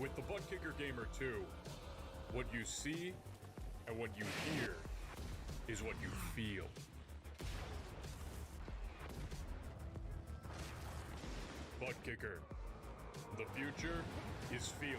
With the Butt Kicker Gamer 2, what you see and what you hear is what you feel. Butt Kicker. The future is feeling.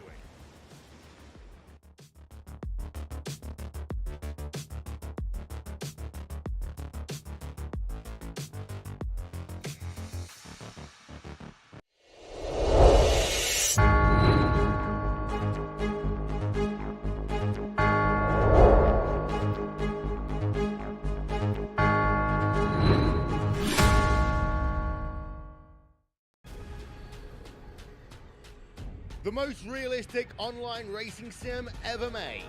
The most realistic online racing sim ever made.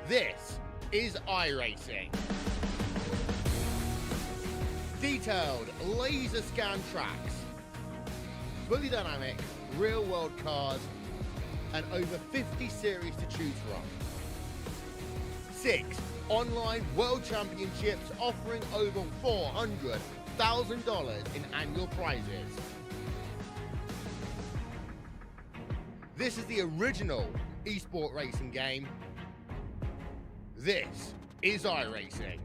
This is iRacing. Detailed laser scan tracks, fully dynamic real world cars, and over 50 series to choose from. 6 online world championships offering over $400,000 in annual prizes. This is the original esport racing game. This is iRacing.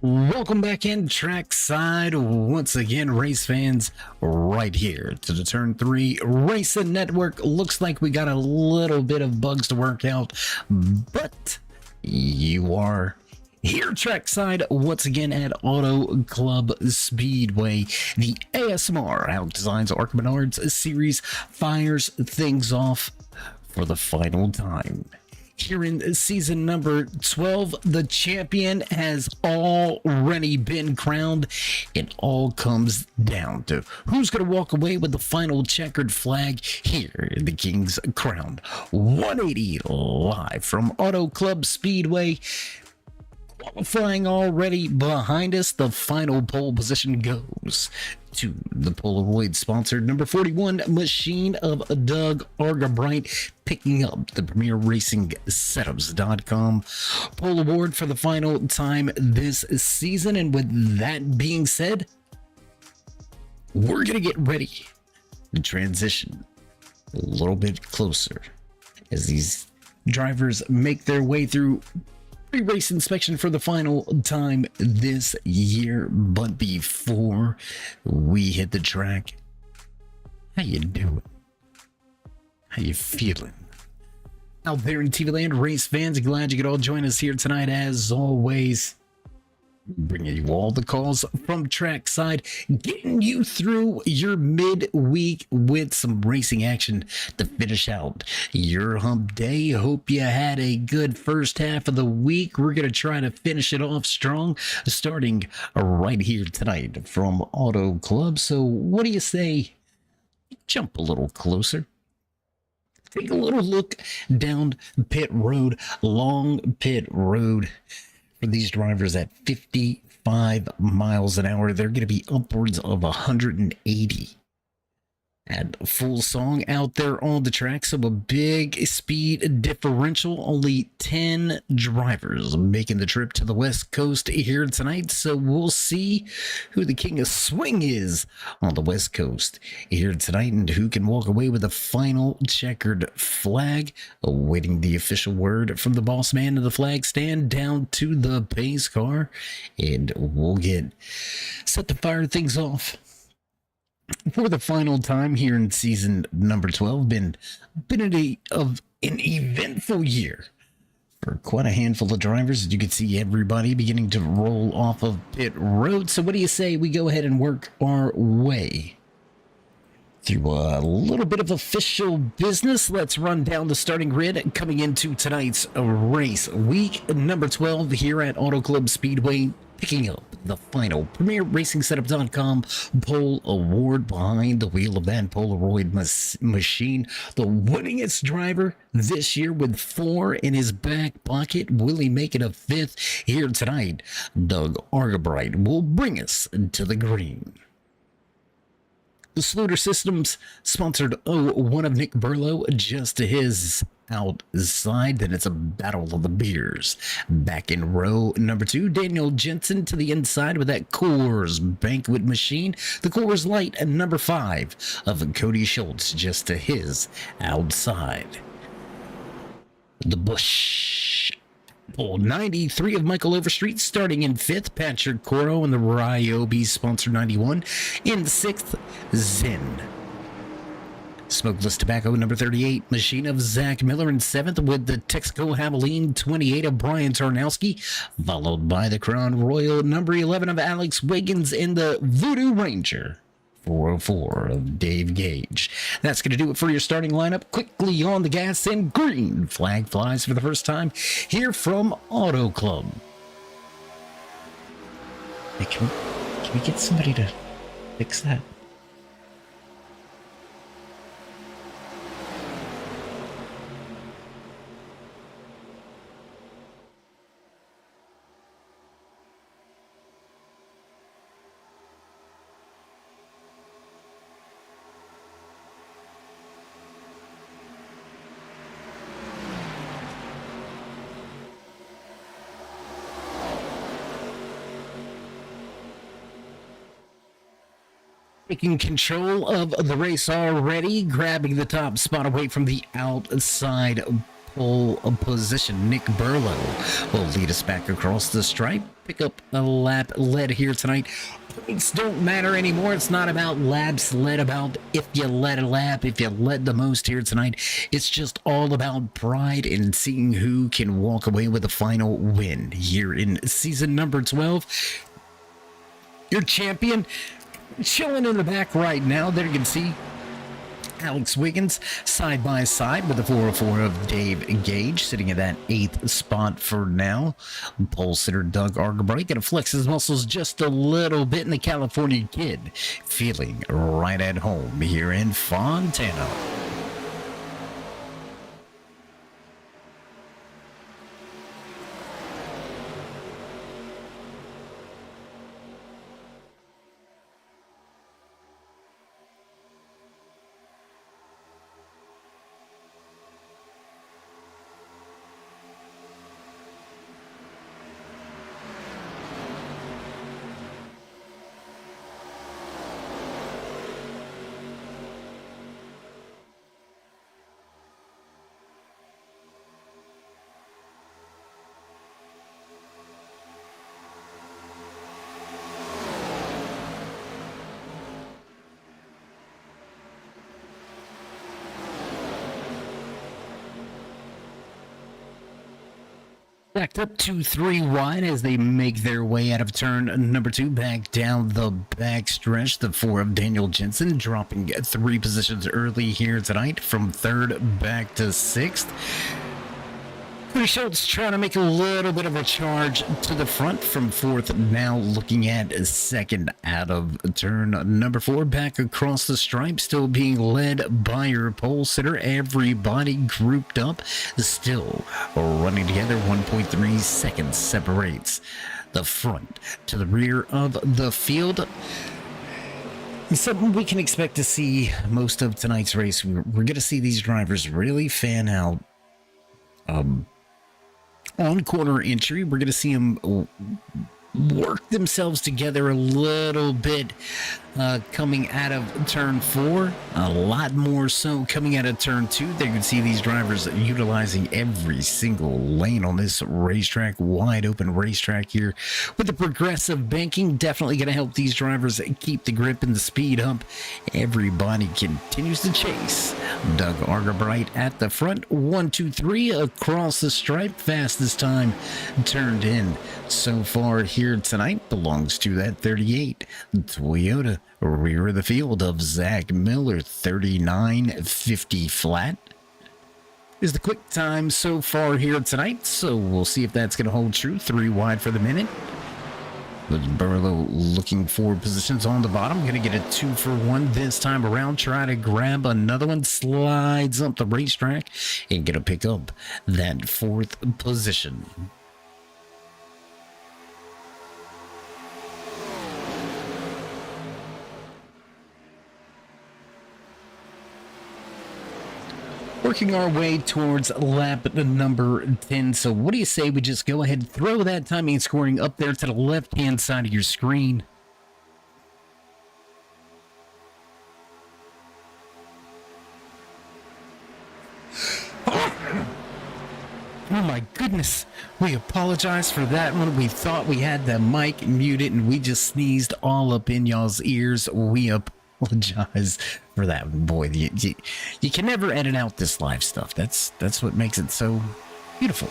Welcome back in trackside once again, race fans, right here to the Turn 3 Racing Network. Looks like we got a little bit of bugs to work out, but you are here trackside once again at Auto Club Speedway. The A.S.M.R. Hauck Designs Arca Menards series fires things off for the final time. Here in season number 12, the champion has already been crowned. It all comes down to who's going to walk away with the final checkered flag here in the King's Crown 180 live from AutoClub Speedway. Qualifying already behind us, the final pole position goes to the Polaroid sponsored number 41 machine of Doug Arca, picking up the Premier Racing Setups.com pole award for the final time this season. And with that being said, we're going to get ready to transition a little bit closer as these drivers make their way through pre-race inspection for the final time this year. But before we hit the track, how you doing? How you feeling? Out there in TV land, race fans, glad you could all join us here tonight. As always, bringing you all the calls from trackside, getting you through your midweek with some racing action to finish out your hump day. Hope you had a good first half of the week. We're going to try to finish it off strong, starting right here tonight from Auto Club. So what do you say? Jump a little closer. Take a little look down pit road, long pit road. For these drivers at 55 miles an hour, they're going to be upwards of 180 at full song out there on the track. So a big speed differential. Only 10 drivers making the trip to the West Coast here tonight. So we'll see who the king of swing is on the West Coast here tonight and who can walk away with a final checkered flag. Awaiting the official word from the boss man of the flag stand down to the pace car. And we'll get set to fire things off for the final time here in season number 12. Been an eventful year for quite a handful of drivers. As you can see, everybody beginning to roll off of pit road. So what do you say we go ahead and work our way through a little bit of official business? Let's run down the starting grid coming into tonight's race week number 12 here at Auto Club Speedway, picking up the final Premier Racing Setup.com pole award behind the wheel of that Polaroid machine. The winningest driver this year with 4 in his back pocket. Will he make it a 5th here tonight? Doug Arca will bring us to the green. The Sluter Systems sponsored 01 of Nick Burlow just to his outside. Then it's a battle of the beers. Back in row number 2, Daniel Jensen to the inside with that Coors Banquet machine. The Coors Light number 5 of Cody Schultz just to his outside. The Busch 93 of Michael Overstreet starting in 5th. Patrick Coro and the Ryobi sponsor 91. In 6th, Zen. Smokeless Tobacco number 38, machine of Zach Miller in 7th with the Texaco Havoline 28 of Brian Tarnowski, followed by the Crown Royal number 11 of Alex Wiggins in the Voodoo Ranger 404 of Dave Gage. That's going to do it for your starting lineup. Quickly on the gas and green flag flies for the first time here from Auto Club. Hey, can we get somebody to fix that? Taking control of the race already, grabbing the top spot away from the outside pole position. Nick Burlow will lead us back across the stripe, pick up a lap led here tonight. Points don't matter anymore. It's not about laps led, about if you led a lap, if you led the most here tonight. It's just all about pride and seeing who can walk away with the final win here in season number 12. Your champion chilling in the back right now. There you can see Alex Wiggins, side by side with the 404 of Dave Gage, sitting at that 8th spot for now. Pole sitter Doug Argabright gonna flex his muscles just a little bit in the California Kid, feeling right at home here in Fontana. Backed up to 3 wide as they make their way out of turn number 2, back down the backstretch. The 4 of Daniel Jensen dropping 3 positions early here tonight from 3rd back to 6th. Cody Schultz trying to make a little bit of a charge to the front from 4th, now looking at 2nd out of turn number 4, back across the stripe, still being led by your pole sitter. Everybody grouped up, still running together. 1.3 seconds separates the front to the rear of the field. Something we can expect to see most of tonight's race. We're going to see these drivers really fan out. On corner entry, we're going to see them work themselves together a little bit coming out of turn 4, a lot more so coming out of turn 2. There you can see these drivers utilizing every single lane on this racetrack, wide open racetrack here with the progressive banking. Definitely going to help these drivers keep the grip and the speed up. Everybody continues to chase. Doug Argabright at the front, 1, 2, 3 across the stripe. Fastest time turned in so far here tonight belongs to that 38 Toyota. Rear of the field of Zach Miller, 39.50 flat is the quick time so far here tonight. So we'll see if that's going to hold true. 3 wide for the minute. With Burlow looking for positions on the bottom. Going to get a 2 for 1 this time around. Try to grab another one. Slides up the racetrack and going to pick up that 4th position. Working our way towards lap number 10. So what do you say we just go ahead and throw that timing and scoring up there to the left-hand side of your screen? Oh my goodness. We apologize for that one. We thought we had the mic muted and we just sneezed all up in y'all's ears. We apologize for that. Boy, you can never edit out this live stuff. That's what makes it so beautiful.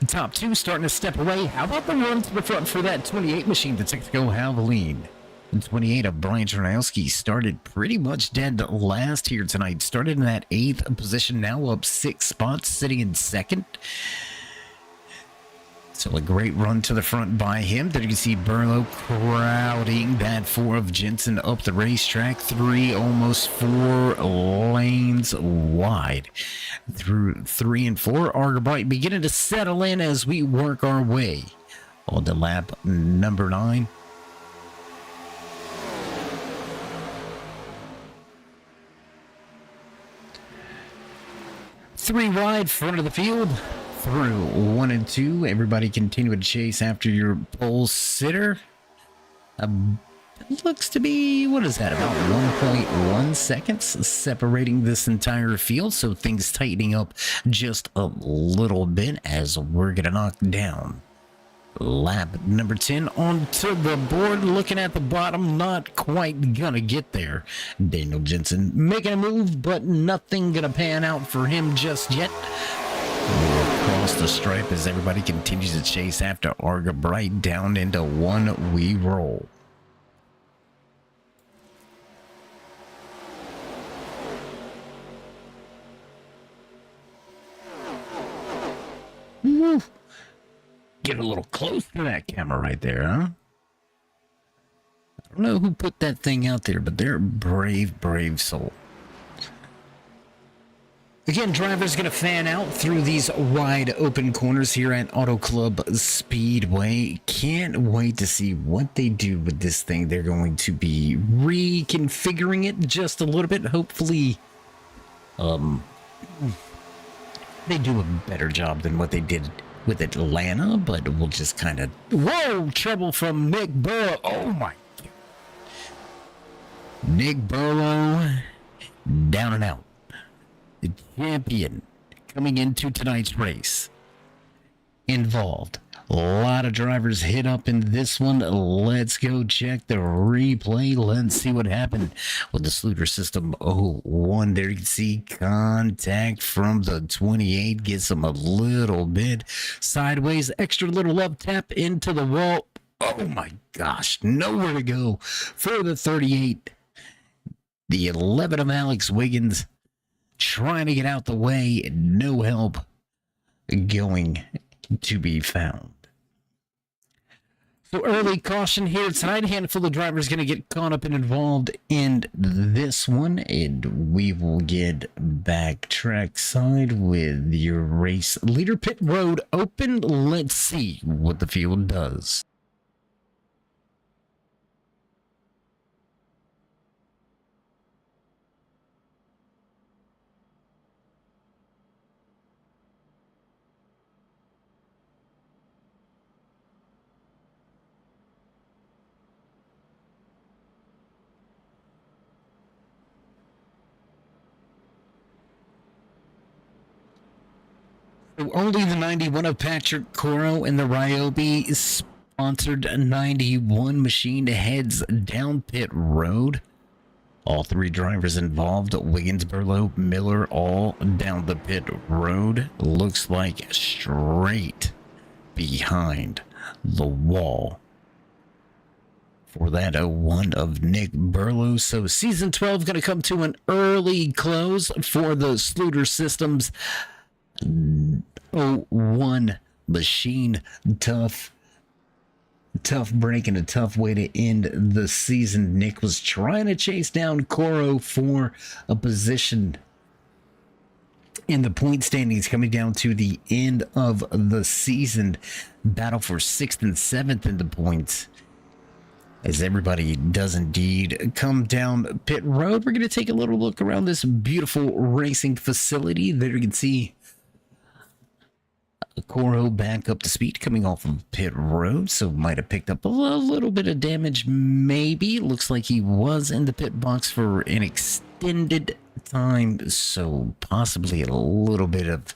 Top 2 starting to step away. How about the run to the front for that 28 machine, the Texaco Havoline? 28 of Brian Chernowski started pretty much dead last here tonight. Started in that 8th position, now up 6 spots, sitting in 2nd. So a great run to the front by him. There you can see Burlow crowding that 4 of Jensen up the racetrack. 3, almost 4 lanes wide. Through 3 and 4, Argabright beginning to settle in as we work our way on the lap number 9. Three wide, front of the field. Through 1 and 2, everybody continuing to chase after your pole sitter. It looks to be, what is that, about 1.1 seconds separating this entire field. So things tightening up just a little bit as we're going to knock down lap number 10 onto the board. Looking at the bottom, not quite gonna get there. Daniel Jensen making a move, but nothing gonna pan out for him just yet. Across the stripe as everybody continues to chase after Argabright. Down into 1 we roll. Get a little close to that camera right there, huh? I don't know who put that thing out there, but they're a brave, brave soul. Again, drivers going to fan out through these wide open corners here at AutoClub Speedway. Can't wait to see what they do with this thing. They're going to be reconfiguring it just a little bit. Hopefully, they do a better job than what they did with Atlanta, but we'll just kind of... Whoa! Trouble from Nick Burrow. Oh, my God. Nick Burrow, down and out. The champion coming into tonight's race. Involved. A lot of drivers hit up in this one. Let's go check the replay. Let's see what happened with the Sluter System 01. There you can see contact from the 28. Gets him a little bit sideways. Extra little love tap into the wall. Oh my gosh. Nowhere to go for the 38. The 11 of Alex Wiggins trying to get out the way. No help going to be found. So early caution here tonight. A handful of drivers going to get caught up and involved in this one. And we will get back trackside with your race leader. Pit road open. Let's see what the field does. Only the 91 of Patrick Coro and the Ryobi sponsored 91 machine heads down pit road. All three drivers involved, Wiggins, Burlow, Miller, all down the pit road. Looks like straight behind the wall for that 01 of Nick Burlow. So season 12 going to come to an early close for the Sluter Systems 01 machine. Tough break and a tough way to end the season. Nick was trying to chase down Coro for a position in the point standings coming down to the end of the season. Battle for 6th and 7th in the points as everybody does indeed come down pit road. We're going to take a little look around this beautiful racing facility. There you can see Coro back up to speed coming off of pit road, so might have picked up a little bit of damage. Maybe looks like he was in the pit box for an extended time, so possibly a little bit of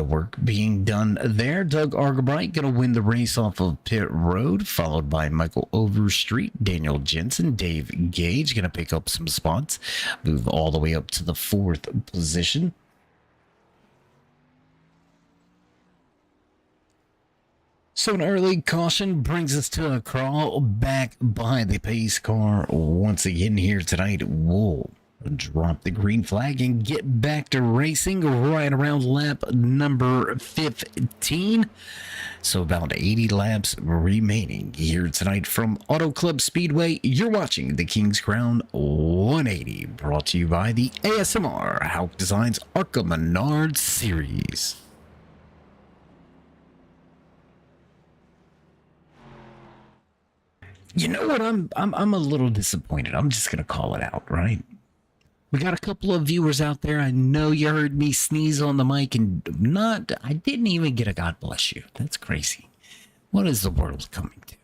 work being done there. Doug Argabright gonna win the race off of pit road, followed by Michael Overstreet, Daniel Jensen, Dave Gage gonna pick up some spots, move all the way up to the 4th position. So an early caution brings us to a crawl back behind the pace car once again here tonight. We'll drop the green flag and get back to racing right around lap number 15. So about 80 laps remaining here tonight from AutoClub Speedway. You're watching the King's Crown 180, brought to you by the A.S.M.R. Hauck Designs Arca Menard Series. You know what? I'm a little disappointed. I'm just gonna call it out, right? We got a couple of viewers out there. I know you heard me sneeze on the mic and I didn't even get a God bless you. That's crazy. What is the world coming to?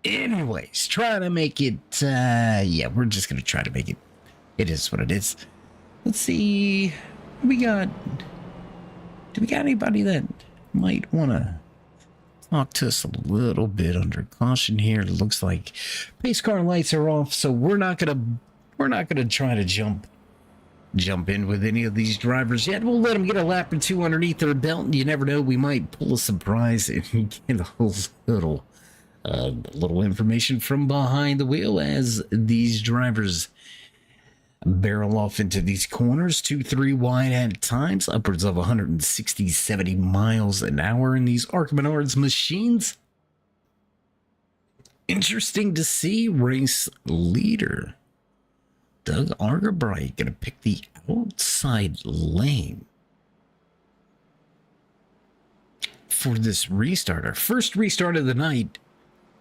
Anyways, try to make it, yeah, we're just gonna try to make it. It is what it is. Let's see. Do we got anybody that might wanna talk to us a little bit under caution here? It looks like pace car lights are off, so we're not gonna try to jump in with any of these drivers yet. We'll let them get a lap or two underneath their belt, and you never know, we might pull a surprise and get a little information from behind the wheel as these drivers barrel off into these corners, 2-3 wide at times, upwards of 160, 70 miles an hour in these Arca machines. Interesting to see. Race leader Doug Argabright going to pick the outside lane for this restart. Our first restart of the night.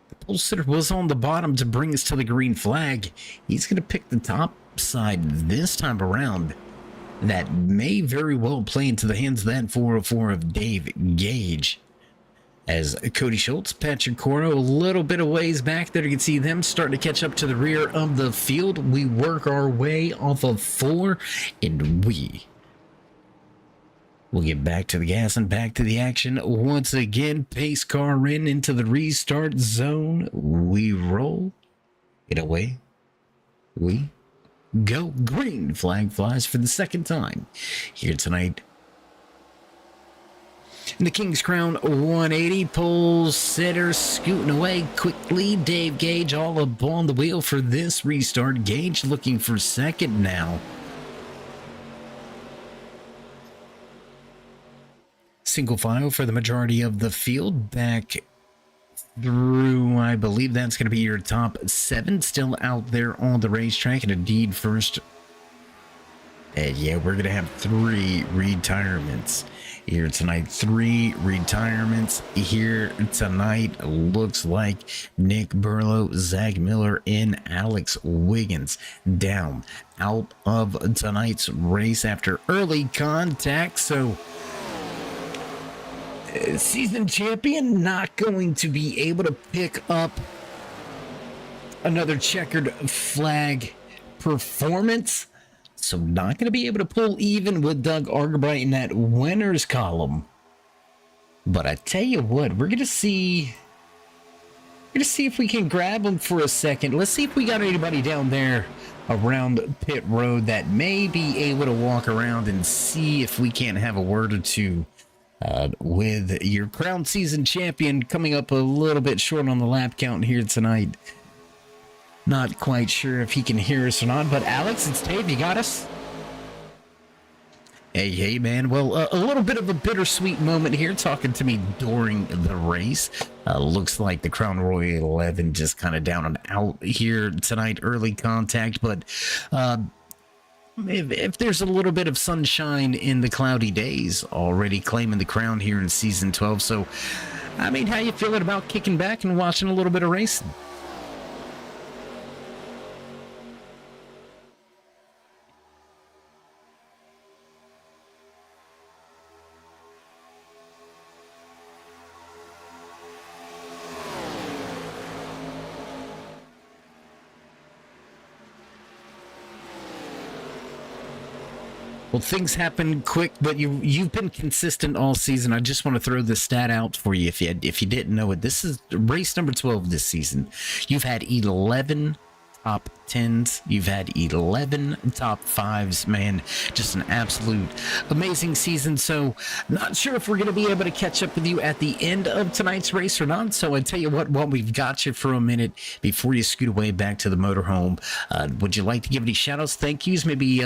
The pole sitter was on the bottom to bring us to the green flag. He's going to pick the top side this time around. That may very well play into the hands of that 404 of Dave Gage. As Cody Schultz, Patrick Coro, a little bit of ways back there. You can see them starting to catch up to the rear of the field. We work our way off of 4, and we'll get back to the gas and back to the action. Once again, pace car in into the restart zone. We roll it away. We go. Green flag flies for the second time here tonight. In the King's Crown 180, pole sitter scooting away quickly. Dave Gage all up on the wheel for this restart. Gage looking for second now. Single file for the majority of the field. Back through, I believe that's going to be your top 7 still out there on the racetrack. And indeed, first, yeah, we're going to have 3 retirements here tonight. 3 retirements here tonight. Looks like Nick Burlow, Zach Miller, and Alex Wiggins down out of tonight's race after early contact. So season champion not going to be able to pick up another checkered flag performance. So not going to be able to pull even with Doug Argabright in that winners column. But I tell you what, we're going to see if we can grab him for a second. Let's see if we got anybody down there around pit road that may be able to walk around and see if we can't have a word or two with your crown season champion coming up a little bit short on the lap count here tonight. Not quite sure if he can hear us or not, but Alex, it's Dave. You got us? Hey, man. Well, a little bit of a bittersweet moment here talking to me during the race. Looks like the Crown Royal 11 just kind of down and out here tonight, early contact. But if there's a little bit of sunshine in the cloudy days, already claiming the crown here in Season 12. So, I mean, how you feeling about kicking back and watching a little bit of racing? Well, things happen quick, but you've been consistent all season. I just want to throw this stat out for you if you didn't know it. This is race number 12 this season. You've had 11 top 10s. You've had 11 top 5s, man. Just an absolute amazing season. So not sure if we're going to be able to catch up with you at the end of tonight's race or not. So I tell you what, while we've got you for a minute before you scoot away back to the motorhome, would you like to give any shout outs, thank yous, maybe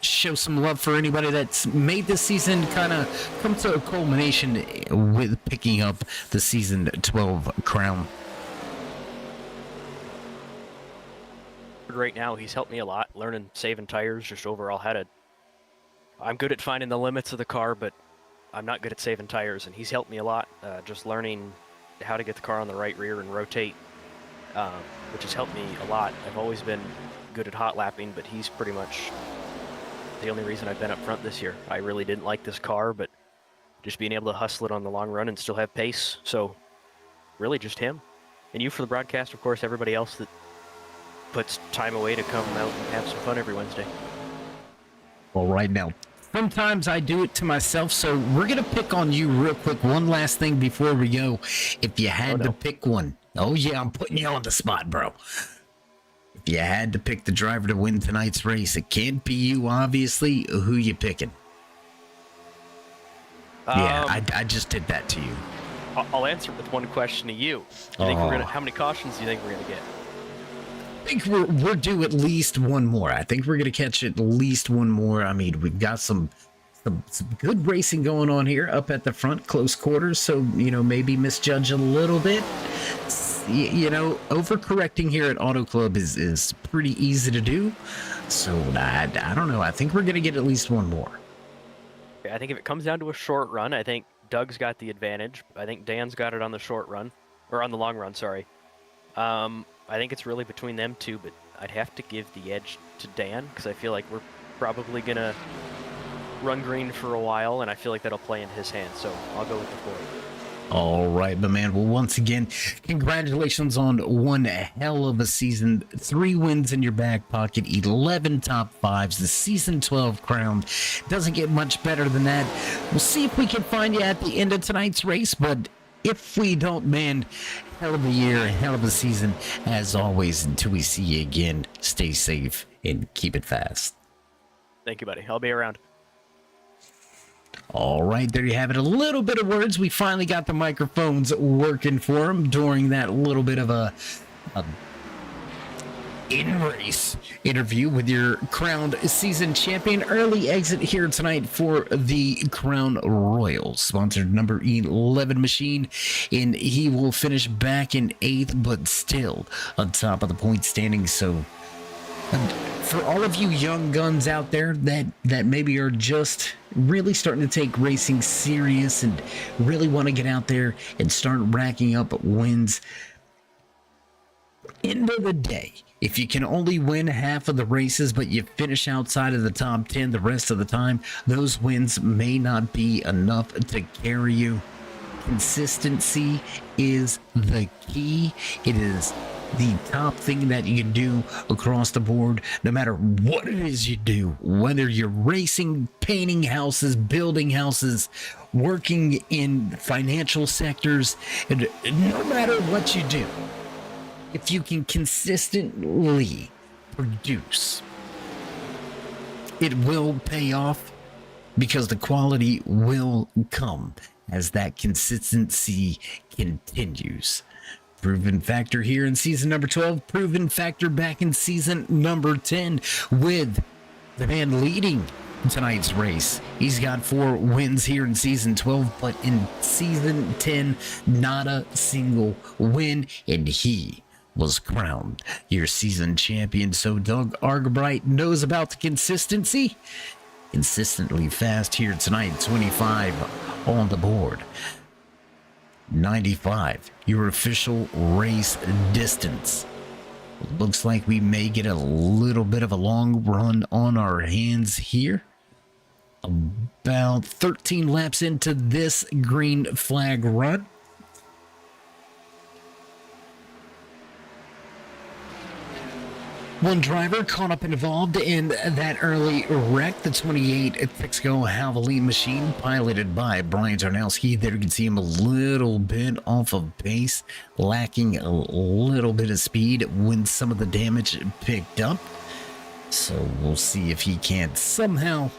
show some love for anybody that's made this season kind of come to a culmination with picking up the season 12 crown? Right now, he's helped me a lot, learning saving tires, just overall I'm good at finding the limits of the car, but I'm not good at saving tires, and he's helped me a lot, just learning how to get the car on the right rear and rotate, which has helped me a lot. I've always been good at hot lapping, but he's pretty much the only reason I've been up front this year. I really didn't like this car, but just being able to hustle it on the long run and still have pace, so really just him. And you for the broadcast, of course, everybody else that puts time away to come out and have some fun every Wednesday. Well, right now, sometimes I do it to myself, so we're going to pick on you real quick. One last thing before we go. If you had to pick one, oh yeah, I'm putting you on the spot, bro. If you had to pick the driver to win tonight's race, it can't be you, obviously. Who you picking? Yeah, I just did that to you. I'll answer with one question to you. You think we're gonna? How many cautions do you think we're gonna get? think we're due at least one more. I think we're gonna catch at least one more. I mean, we've got some good racing going on here up at the front, close quarters. So maybe misjudge a little bit. Overcorrecting here at AutoClub is pretty easy to do. So I don't know. I think we're gonna get at least one more. I think if it comes down to a short run, I think Doug's got the advantage. I think Dan's got it on the short run, or on the long run, sorry. I think it's really between them two, but I'd have to give the edge to Dan, because I feel like we're probably going to run green for a while, and I feel like that'll play in his hands, so I'll go with the 40. All right, my man. Well, once again, congratulations on one hell of a season. 3 wins in your back pocket, 11 top 5s, the season 12 crown. Doesn't get much better than that. We'll see if we can find you at the end of tonight's race, but if we don't, man, hell of a year, hell of a season. As always, until we see you again, stay safe and keep it fast. Thank you, buddy. I'll be around. All right, there you have it. A little bit of words. We finally got the microphones working for him during that little bit of a in-race interview with your crowned season champion. Early exit here tonight for the Crown Royal, sponsored number 11 machine, and he will finish back in 8th, but still on top of the point standing. So for all of you young guns out there that maybe are just really starting to take racing serious and really want to get out there and start racking up wins, end of the day, if you can only win half of the races but you finish outside of the top 10 the rest of the time, those wins may not be enough to carry you. Consistency is the key. It is the top thing that you can do across the board, no matter what it is you do, whether you're racing, painting houses, building houses, working in financial sectors, and no matter what you do, if you can consistently produce, it will pay off, because the quality will come as that consistency continues. Proven factor here in season number 12, proven factor back in season number 10, with the man leading tonight's race. He's got 4 wins here in season 12, but in season 10, not a single win, and he was crowned your season champion. So Doug Argabright knows about the consistency. Consistently fast here tonight, 25 on the board. 95, your official race distance. Looks like we may get a little bit of a long run on our hands here. About 13 laps into this green flag run. One driver caught up and involved in that early wreck, the 28 Texaco Havoline machine, piloted by Brian Tarnowski. There you can see him a little bit off of pace, lacking a little bit of speed when some of the damage picked up. So we'll see if he can't somehow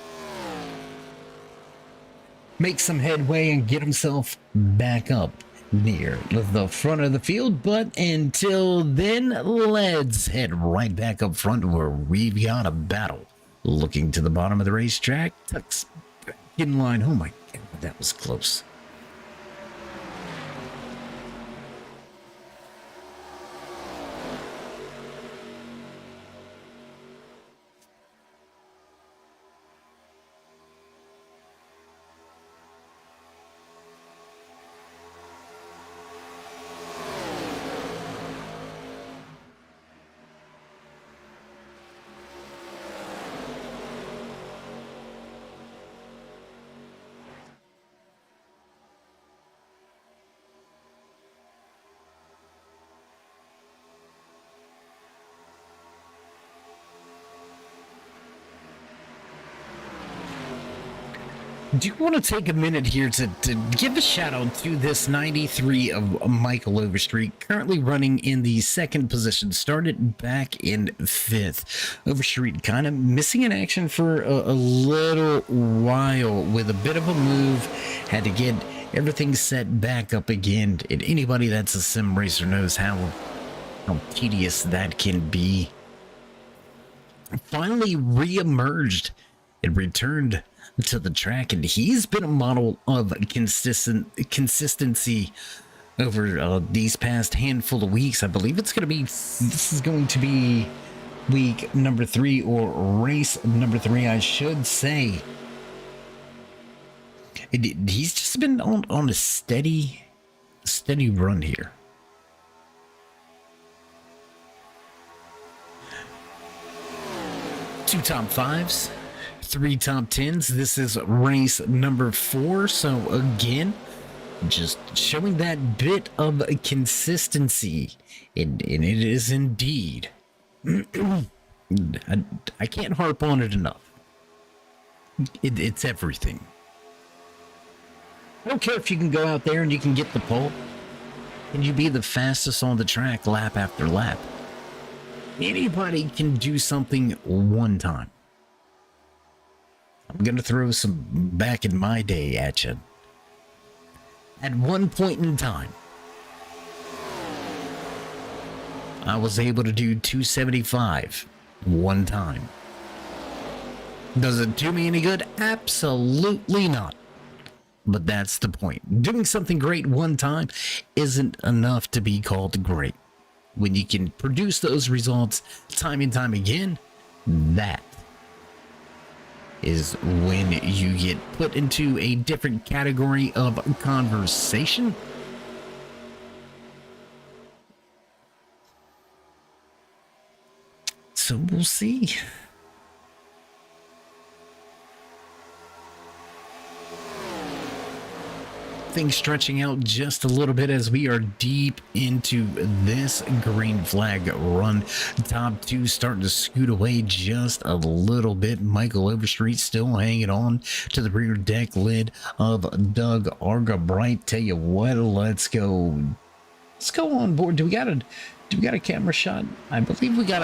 make some headway and get himself back up near the front of the field. But until then, let's head right back up front where we've got a battle. Looking to the bottom of the racetrack, tucks back in line. Oh my God, that was close. Do you want to take a minute here to give a shout out to this 93 of Michael Overstreet, currently running in the 2nd position, started back in 5th. Overstreet kind of missing in action for a little while with a bit of a move, had to get everything set back up again. And anybody that's a sim racer knows how how tedious that can be. Finally re-emerged and returned to the track, and he's been a model of consistency over these past handful of weeks. I believe this is going to be week number 3, or race number 3, I should say. He's just been on a steady run here. Two top 5s, 3 top 10s. This is race number 4. So again, just showing that bit of consistency, and it is indeed. I can't harp on it enough. It's everything. I don't care if you can go out there and you can get the pole, and you be the fastest on the track lap after lap. Anybody can do something one time. I'm going to throw some back in my day at you. At one point in time, I was able to do 275 one time. Does it do me any good? Absolutely not. But that's the point. Doing something great one time isn't enough to be called great. When you can produce those results time and time again, that is when you get put into a different category of conversation. So we'll see. Things stretching out just a little bit as we are deep into this green flag run. Top 2 starting to scoot away just a little bit. Michael Overstreet still hanging on to the rear deck lid of Doug Arca. Tell you what, let's go on board. Do we got a camera shot? I believe we got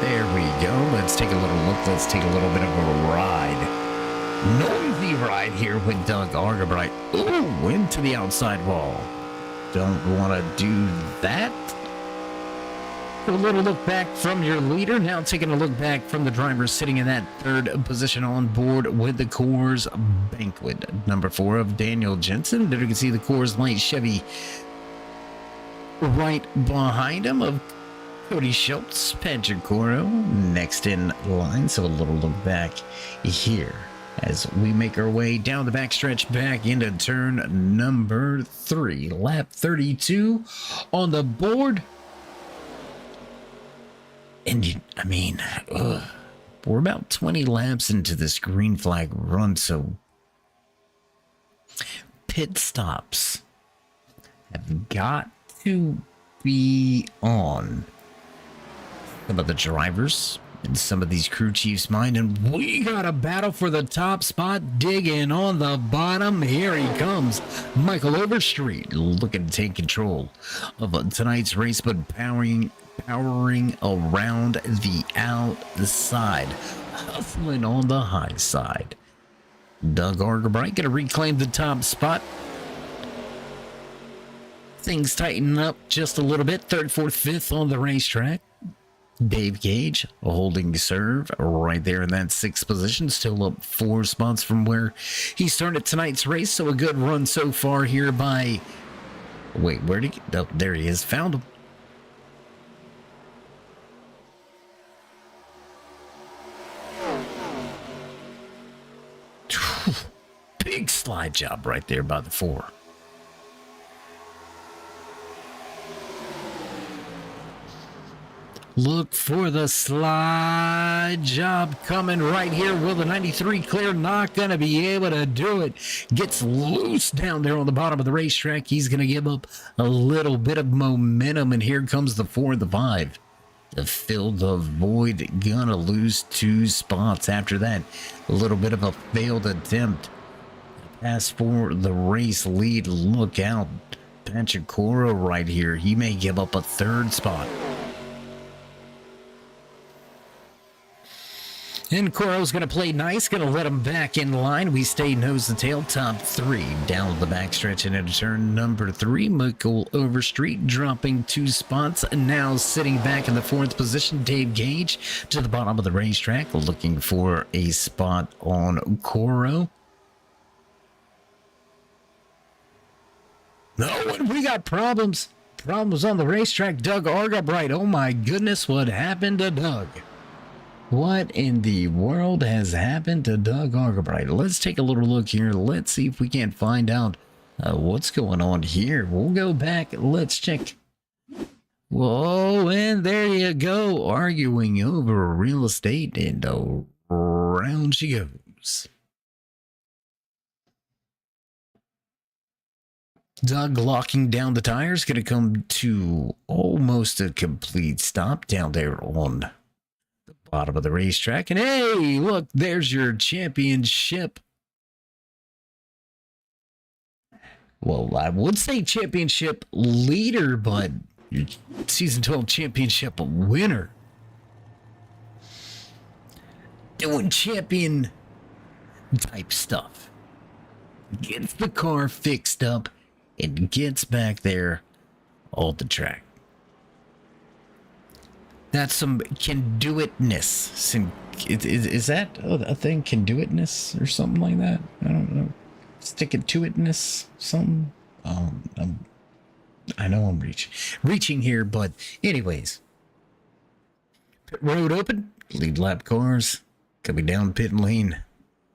there we go. Let's take a little look. Let's take a little bit of a ride. Noisy ride here with Doug Arca. Ooh, into the outside wall. Don't want to do that. A little look back from your leader. Now taking a look back from the driver sitting in that 3rd position on board with the Coors Banquet. Number 4 of Daniel Jensen. There you can see the Coors Light Chevy right behind him of Cody Schultz, Patrick Coro next in line. So a little look back here as we make our way down the backstretch back into turn number 3. Lap 32 on the board. And we're about 20 laps into this green flag run, so pit stops have got to be on some of the drivers and some of these crew chiefs' mind, and we got a battle for the top spot. Digging on the bottom, here he comes, Michael Overstreet, looking to take control of tonight's race, but powering around the outside, hustling on the high side. Doug Arca going to reclaim the top spot. Things tighten up just a little bit. 3rd, 4th, 5th on the racetrack. Dave Gage holding serve right there in that 6th position, still up 4 spots from where he started tonight's race. So a good run so far here by... Wait, where'd he get? Oh, there he is. Found him. Big slide job right there by the 4. Look for the slide job coming right here. Will the 93 clear? Not going to be able to do it. Gets loose down there on the bottom of the racetrack. He's going to give up a little bit of momentum, and here comes the 4 and the 5. To fill the void, gonna lose 2 spots after that. A little bit of a failed attempt. Pass for the race lead. Look out. Patrick Coro right here. He may give up a 3rd spot. And Coro's going to play nice, going to let him back in line. We stay nose to tail, top 3. Down the backstretch and into turn number 3. Michael Overstreet dropping 2 spots. Now sitting back in the 4th position, Dave Gage to the bottom of the racetrack, looking for a spot on Coro. No, and we got problems. Problems on the racetrack. Doug Argabright. Oh my goodness, what happened to Doug? What in the world has happened to Doug Argabright? Let's take a little look here. Let's see if we can't find out what's going on here. We'll go back. Let's check. Whoa, and there you go. Arguing over real estate, and around she goes. Doug locking down the tires. Going to come to almost a complete stop down there on bottom of the racetrack. And hey, look, there's your championship. Well, I would say championship leader, but your season 12 championship winner. Doing champion type stuff. Gets the car fixed up and gets back there on the track. That's some can-do-itness. Is that a thing? Can-do-itness or something like that? I don't know. Stick-it-to-itness? Something? I know I'm reaching here, but anyways. Pit road open. Lead lap cars coming down pit lane.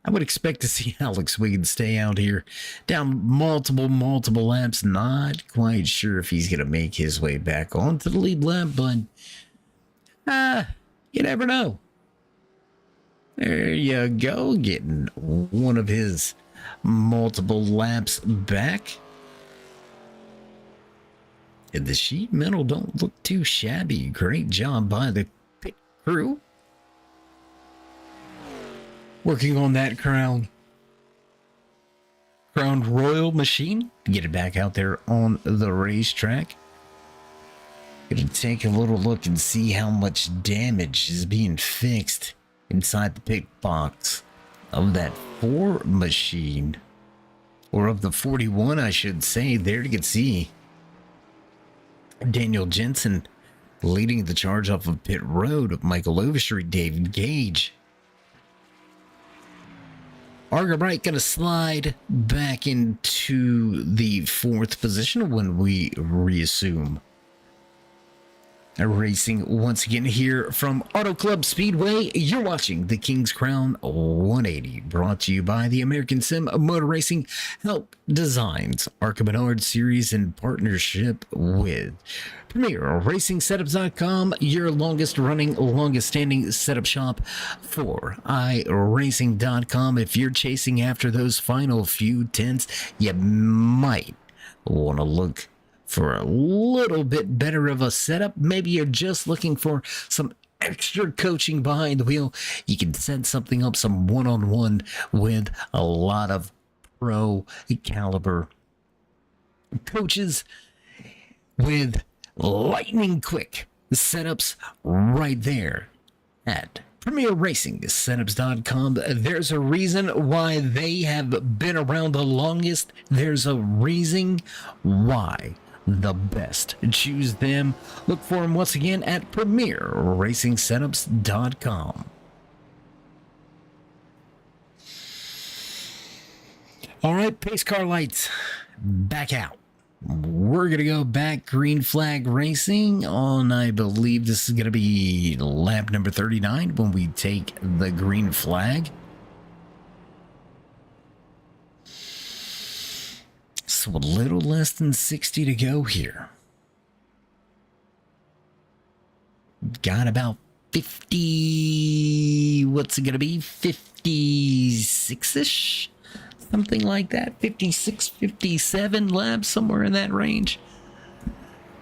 I would expect to see Alex Wiggins stay out here down multiple laps. Not quite sure if he's going to make his way back onto the lead lap, but you never know. There you go, getting one of his multiple laps back. And the sheet metal don't look too shabby. Great job by the pit crew. Working on that crowned royal machine. Get it back out there on the racetrack. Gonna take a little look and see how much damage is being fixed inside the pit box of that 4 machine, or of the 41, I should say. There you can see Daniel Jensen leading the charge off of pit road. Michael Overstreet, David Gage. Argabright gonna slide back into the 4th position when we reassume racing once again here from AutoClub Speedway. You're watching the King's Crown 180, brought to you by the American Sim Motor Racing Help Designs Arca Menard Series in partnership with Premier Racing Setups.com, your longest standing setup shop for iRacing.com. If you're chasing after those final few tenths, you might want to look for a little bit better of a setup. Maybe you're just looking for some extra coaching behind the wheel. You can set something up, some one-on-one with a lot of pro caliber coaches with lightning quick setups right there at Premier Racing Setups.com. There's a reason why they have been around the longest. There's a reason why the best choose them. Look for them once again at PremierRacingSetups.com. All right, pace car lights back out. We're going to go back green flag racing on, I believe this is going to be lap number 39 when we take the green flag. So a little less than 60 to go here. Got about 50, what's it going to be? 56-ish? Something like that. 56, 57 laps, somewhere in that range.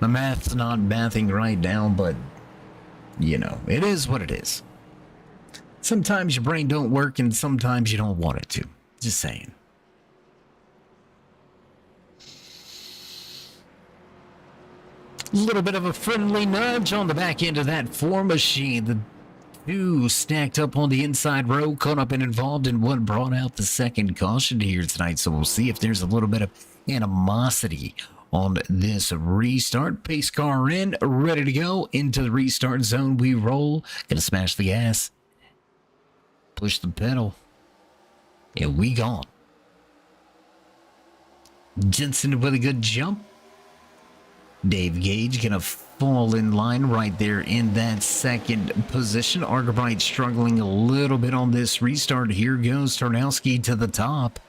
My math's not mathing right now, but, you know, it is what it is. Sometimes your brain don't work and sometimes you don't want it to. Just saying. A little bit of a friendly nudge on the back end of that 4 machine. The two stacked up on the inside row, caught up and involved in what brought out the second caution here tonight. So we'll see if there's a little bit of animosity on this restart. Pace car in, ready to go. Into the restart zone we roll. Gonna smash the gas. Push the pedal. And we gone. Jensen with a good jump. Dave Gage gonna fall in line right there in that second position. Arca struggling a little bit on this restart. Here goes Tarnowski to the top.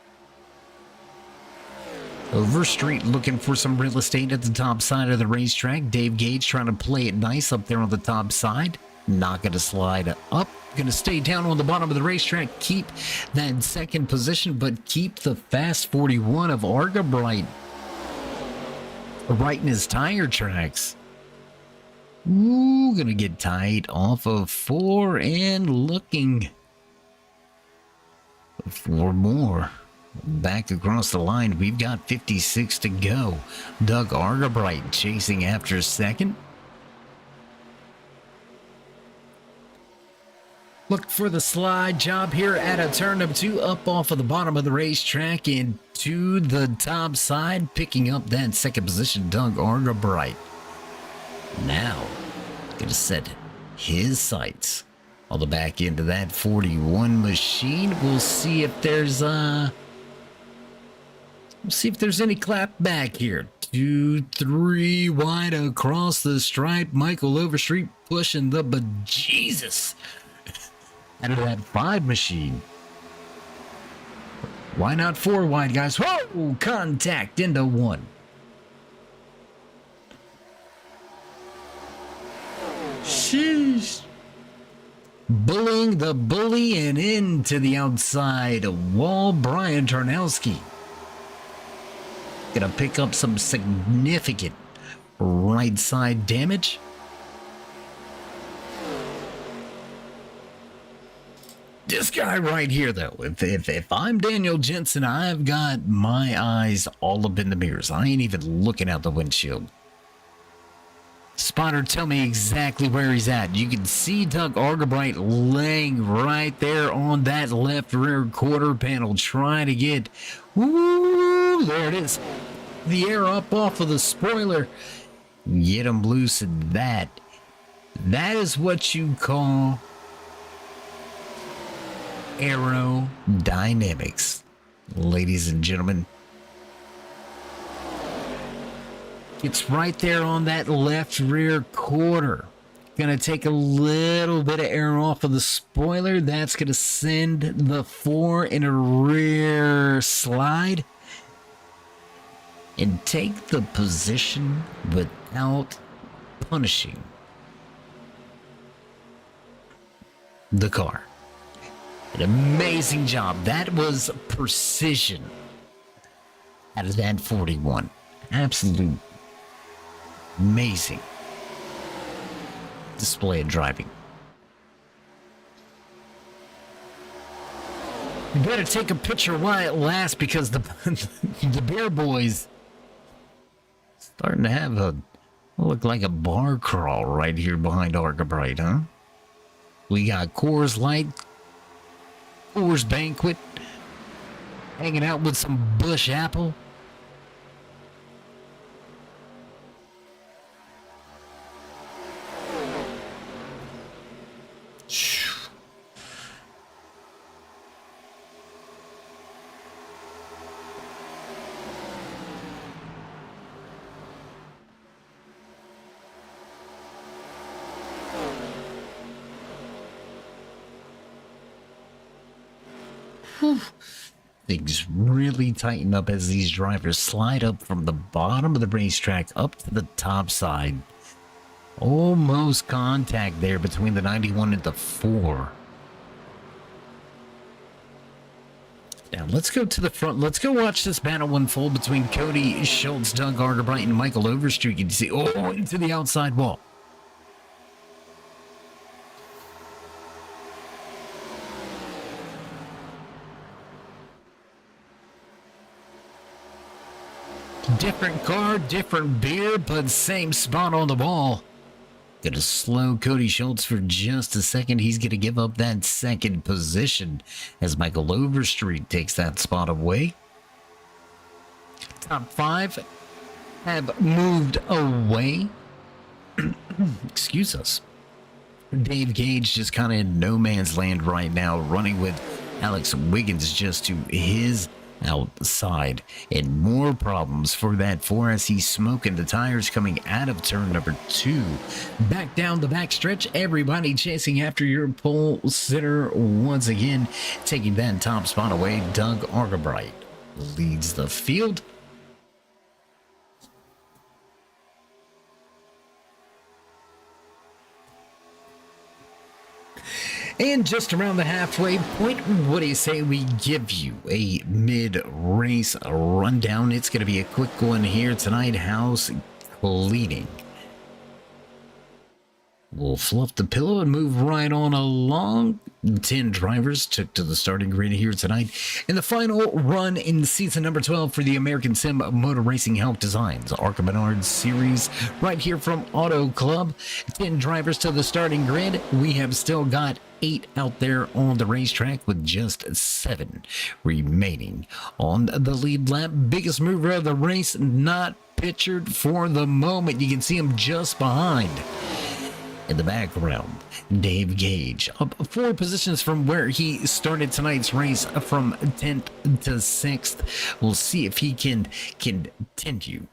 Overstreet looking for some real estate at the top side of the racetrack. Dave Gage trying to play it nice up there on the top side. Not going to slide up. Going to stay down on the bottom of the racetrack. Keep that second position, but keep the fast 41 of Arca right in his tire tracks. Ooh, going to get tight off of 4 and looking for more. Back across the line, we've got 56 to go. Doug Argabright chasing after second. Look for the slide job here at a turn of 2, up off of the bottom of the racetrack and to the top side, picking up that second position, Doug Argabright. Now, gonna set his sights on the back end of that 41 machine. We'll see if there's any clap back here. 2, 3 wide across the stripe. Michael Overstreet pushing the bejesus out of that 5 machine. Why not 4 wide, guys? Whoa! Contact into 1. Sheesh. Bullying the bully and into the outside wall. Brian Tarnowski gonna pick up some significant right side damage. This guy right here, though, if I'm Daniel Jensen, I've got my eyes all up in the mirrors. I ain't even looking out the windshield. Spotter, tell me exactly where he's at. You can see Doug Argabright laying right there on that left rear quarter panel, trying to get, woo, there it is. The air up off of the spoiler. Get him loose in that. That is what you call aerodynamics, ladies and gentlemen. It's right there on that left rear quarter. Gonna take a little bit of air off of the spoiler. That's gonna send the 4 in a rear slide and take the position without punishing the car. An amazing job. That was precision out of that 41. Absolute amazing display of driving. You better take a picture while it lasts, because the Bear Boys starting to have look like a bar crawl right here behind Argabright, huh? We got Coors Light, Coors Banquet, hanging out with some Bush Apple. Things really tighten up as these drivers slide up from the bottom of the racetrack up to the top side. Almost contact there between the 91 and the 4. Now let's go to the front. Let's go watch this battle unfold between Cody Schultz, Doug Argabright, and Michael Overstreet. You can see, into the outside wall. Different car, different beer, but same spot on the wall. Gonna slow Cody Schultz for just a second. He's gonna give up that second position as Michael Overstreet takes that spot away. Top 5 have moved away. Excuse us. Dave Gage just kind of in no man's land right now, running with Alex Wiggins just to his outside, and more problems for that 4 as he's smoking the tires coming out of turn number 2. Back down the backstretch, everybody chasing after your pole sitter once again, taking that top spot away. Doug Argabright leads the field. And just around the halfway point, what do you say we give you a mid-race rundown? It's going to be a quick one here tonight. House cleaning. We'll fluff the pillow and move right on along. 10 drivers took to the starting grid here tonight in the final run in season number 12 for the American Sim Motor Racing Hauck Designs Arca Menard Series right here from Auto Club. 10 drivers to the starting grid. We have still got 8 out there on the racetrack with just 7 remaining on the lead lap. Biggest mover of the race not pictured for the moment. You can see him just behind. In the background, Dave Gage, up 4 positions from where he started tonight's race from 10th to 6th. We'll see if he can continue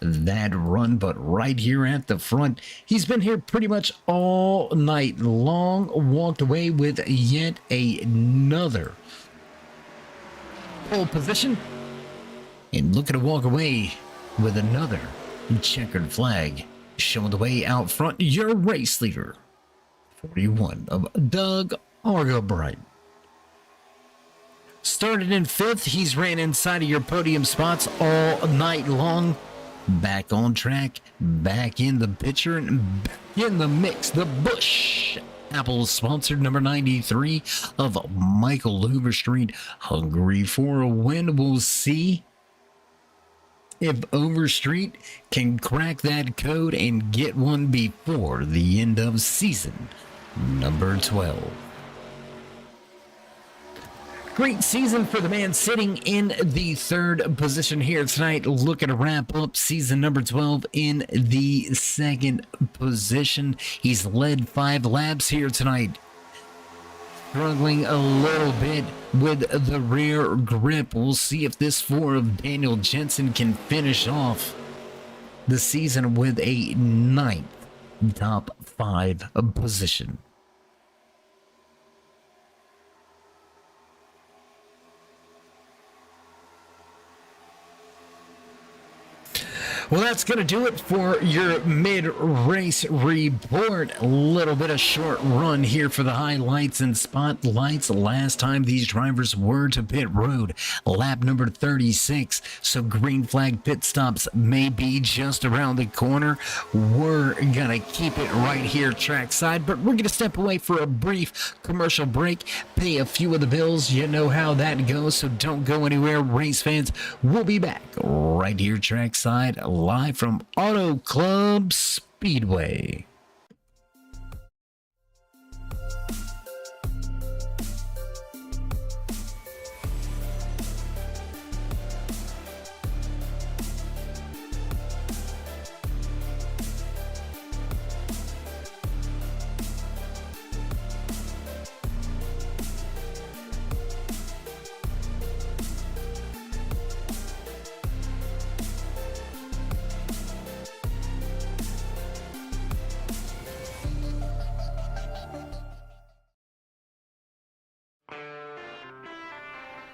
that run, but right here at the front, he's been here pretty much all night long. Walked away with yet another pole position, and looking to walk away with another checkered flag. Showing the way out front, your race leader, 41 of Doug Argabright. Started in 5th, he's ran inside of your podium spots all night long. Back on track, back in the picture, and back in the mix. The Busch Apple sponsored number 93 of Michael Overstreet, hungry for a win. We'll see if Overstreet can crack that code and get one before the end of season number 12. Great season for the man sitting in the 3rd position here tonight. Looking to wrap up season number 12 in the 2nd position. He's led 5 laps here tonight. Struggling a little bit with the rear grip. We'll see if this 4 of Daniel Jensen can finish off the season with a 9th top 5 position. Well, that's going to do it for your mid-race report. A little bit of short run here for the highlights and spotlights. Last time these drivers were to pit road, lap number 36. So green flag pit stops may be just around the corner. We're going to keep it right here trackside, but we're going to step away for a brief commercial break, pay a few of the bills. You know how that goes, so don't go anywhere, race fans. We'll be back right here trackside, live from Auto Club Speedway.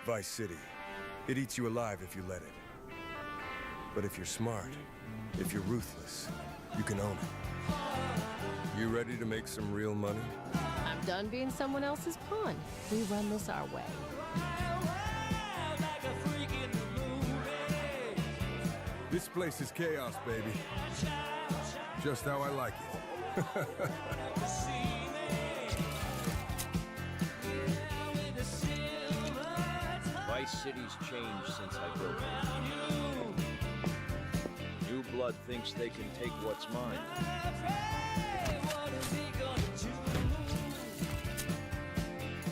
Vice City. It eats you alive if you let it. But if you're smart, if you're ruthless, you can own it. You ready to make some real money? I'm done being someone else's pawn. We run this our way. This place is chaos, baby. Just how I like it. Vice City's changed since I built it. New blood thinks they can take what's mine.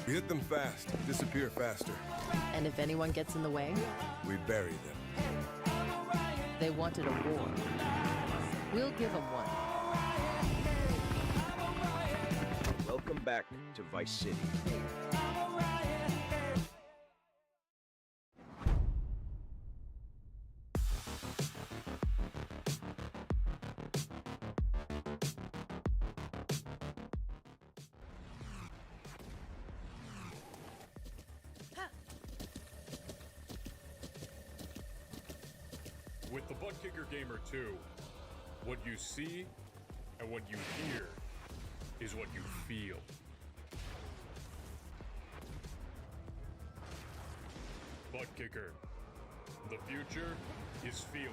We hit them fast, disappear faster. And if anyone gets in the way, We bury them. they wanted a war. We'll give them one. Welcome back to Vice City. With the Butt Kicker Gamer 2, what you see and what you hear is what you feel. Butt Kicker. The future is feeling.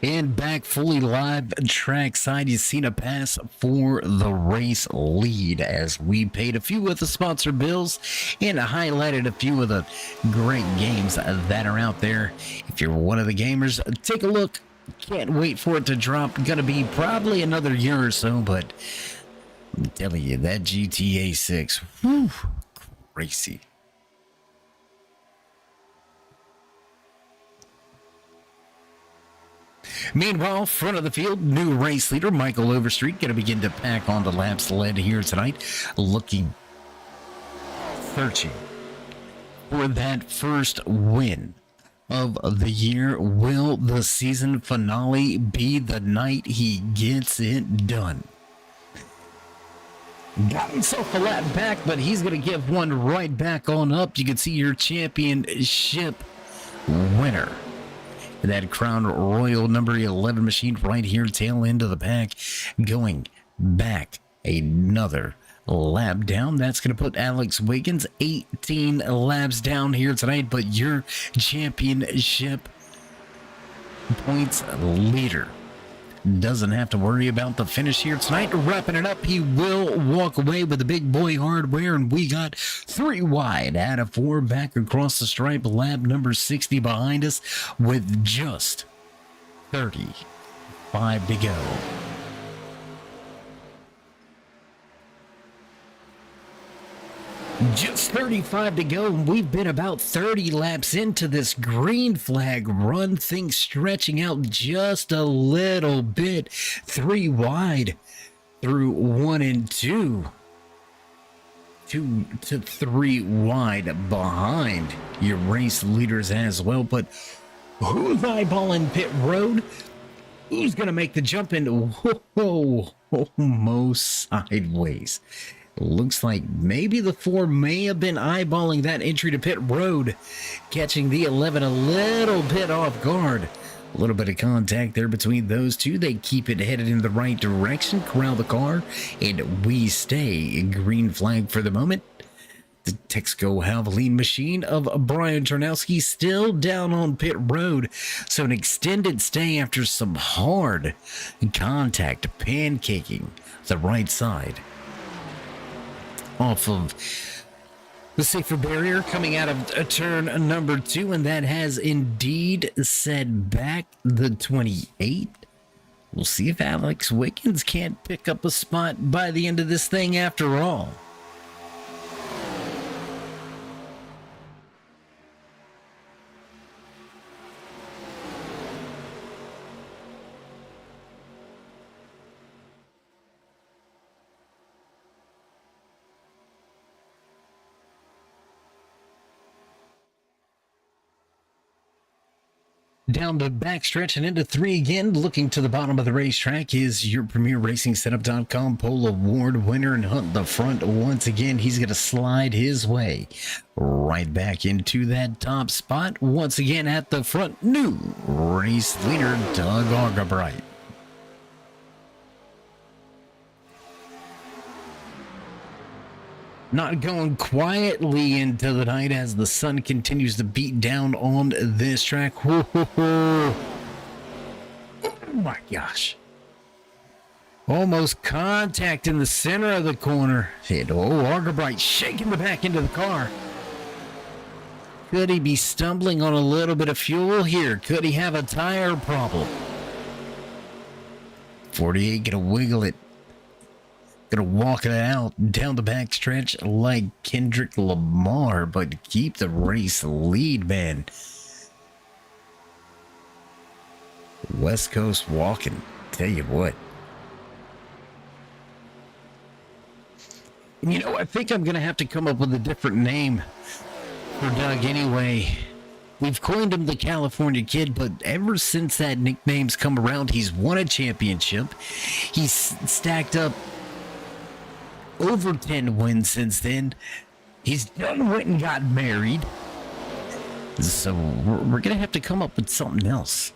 And back fully live trackside, you've seen a pass for the race lead as we paid a few of the sponsor bills and highlighted a few of the great games that are out there. If you're one of the gamers, take a look. Can't wait for it to drop. Gonna be probably another year or so, but I'm telling you, that GTA 6, whew, crazy. Meanwhile, front of the field, new race leader Michael Overstreet going to begin to pack on the laps led here tonight, searching for that first win of the year. Will the season finale be the night he gets it done? Got himself a lap back, but he's going to give one right back on up. You can see your championship winner. That Crown Royal number 11 machine right here, tail end of the pack, going back another lap down. That's going to put Alex Wiggins 18 laps down here tonight, but your championship points leader. Doesn't have to worry about the finish here tonight. Wrapping it up, he will walk away with the big boy hardware, and we got 3 wide out of 4 back across the stripe. Lap number 60 behind us with just 35 to go. Just 35 to go, and we've been about 30 laps into this green flag run. Things stretching out just a little bit. 3 wide through 1 and 2. 2 to 3 wide behind your race leaders as well. But who's eyeballing pit road? Who's going to make the jump into almost sideways? Looks like maybe the 4 may have been eyeballing that entry to pit road, catching the 11 a little bit off guard. A little bit of contact there between those two. They keep it headed in the right direction, corral the car, and we stay green flag for the moment. The Texaco Havoline machine of Brian Tarnowski still down on pit road, so an extended stay after some hard contact, pancaking the right side off of the safer barrier coming out of turn number 2, and that has indeed set back the 28. We'll see if Alex Wiggins can't pick up a spot by the end of this thing after all. Down the backstretch and into 3 again. Looking to the bottom of the racetrack is your Premier Racing Setup.com Pole Award winner and Hunt the front once again. He's going to slide his way right back into that top spot. Once again at the front, new race leader Doug Argabright. Not going quietly into the night as the sun continues to beat down on this track. Whoa, whoa, whoa. Oh my gosh. Almost contact in the center of the corner. And Argabright shaking the back into the car. Could he be stumbling on a little bit of fuel here? Could he have a tire problem? 48 gonna wiggle it. Gonna walk it out down the backstretch like Kendrick Lamar, but keep the race lead, man. West Coast walking, tell you what. You know, I think I'm gonna have to come up with a different name for Doug anyway. We've coined him the California Kid, but ever since that nickname's come around, he's won a championship. He's stacked up over 10 wins since then. He's done went and got married. So we're going to have to come up with something else.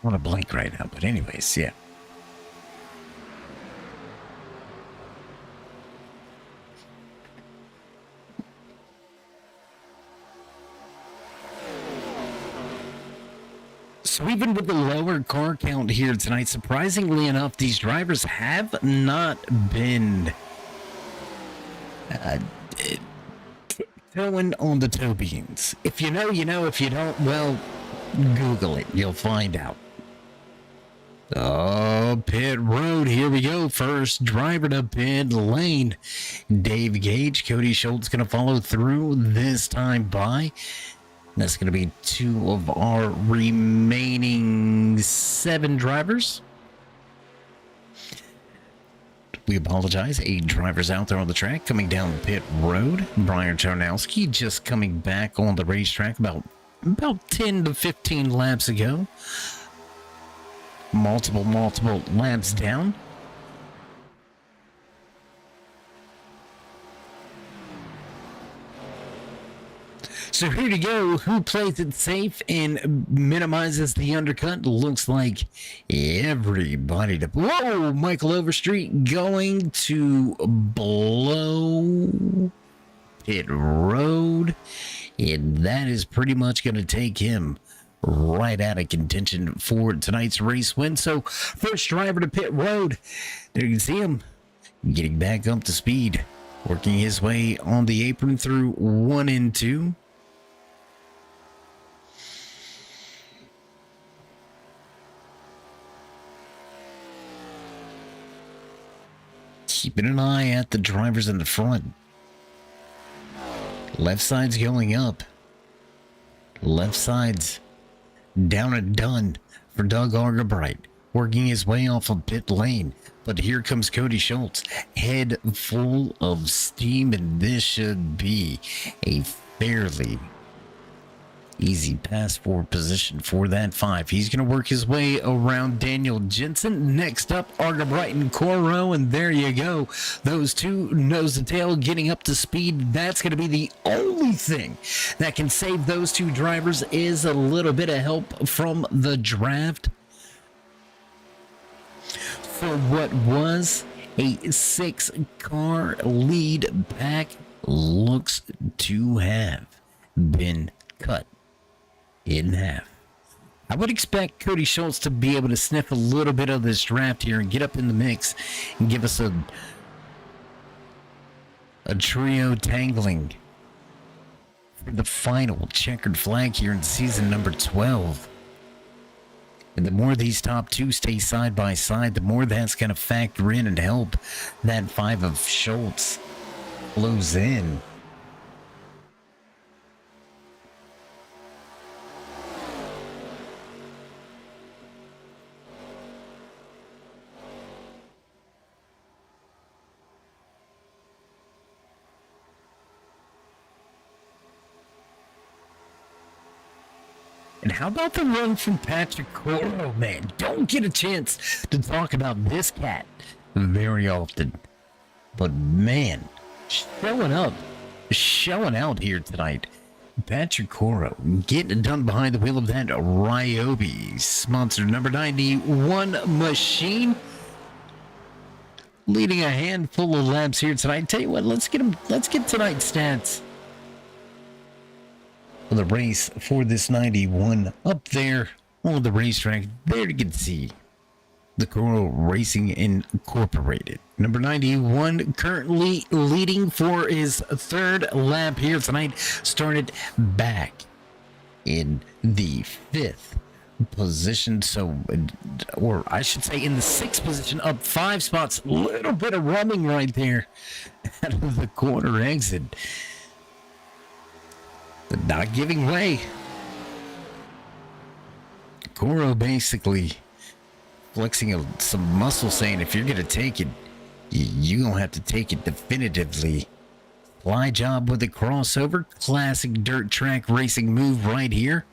I want to blank right now, but anyways, yeah. So even with the lower car count here tonight, surprisingly enough, these drivers have not been throwing on the toe beans. If you know, you know. If you don't, well, Google it. You'll find out. Oh, pit road. Here we go. First driver to pit lane. Dave Gage. Cody Schultz going to follow through this time by. That's going to be 2 of our remaining 7 drivers. We apologize. 8 drivers out there on the track coming down pit road. Brian Tarnowski just coming back on the racetrack about 10 to 15 laps ago. Multiple laps down. So here to go. Who plays it safe and minimizes the undercut? Looks like everybody. Whoa! Michael Overstreet going to blow pit road. And that is pretty much going to take him right out of contention for tonight's race win. So first driver to pit road. There you can see him getting back up to speed. Working his way on the apron through 1 and 2. Keeping an eye at the drivers in the front. Left side's going up. Left side's down and done for Doug Argabright. Working his way off of pit lane. But here comes Cody Schultz, head full of steam, and this should be a fairly easy pass forward position for that 5. He's going to work his way around Daniel Jensen. Next up, Argabright and Coro, and there you go. Those two nose to tail getting up to speed. That's going to be the only thing that can save those two drivers is a little bit of help from the draft. For what was a 6-car lead pack looks to have been cut in half. I would expect Cody Schultz to be able to sniff a little bit of this draft here and get up in the mix and give us a trio tangling for the final checkered flag here in season number 12. And the more these top two stay side by side, the more that's going to factor in and help that 5 of Schultz close in. And how about the run from Patrick Coro, man? Don't get a chance to talk about this cat very often. But man, showing out here tonight. Patrick Coro getting it done behind the wheel of that Ryobi sponsored number 91 machine. Leading a handful of laps here tonight. Tell you what, let's get tonight's stats. The race for this 91 up there on the racetrack. There you can see the Coro Racing Incorporated. Number 91 currently leading for his 3rd lap here tonight. Started back in the 5th position. So, or I should say in the 6th position, up 5 spots. Little bit of running right there out of the corner exit. But not giving way. Coro basically flexing some muscle, saying if you're going to take it, you're going to have to take it definitively. Fly job with the crossover. Classic dirt track racing move right here.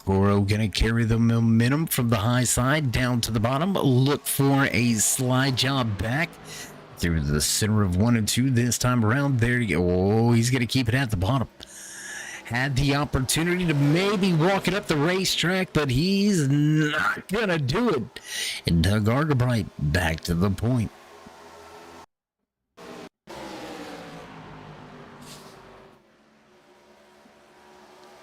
Coro going to carry the momentum from the high side down to the bottom. Look for a slide job back through the center of 1 and 2 this time around. There you go. Oh, he's going to keep it at the bottom. Had the opportunity to maybe walk it up the racetrack, but he's not going to do it. And Doug Argabright back to the point.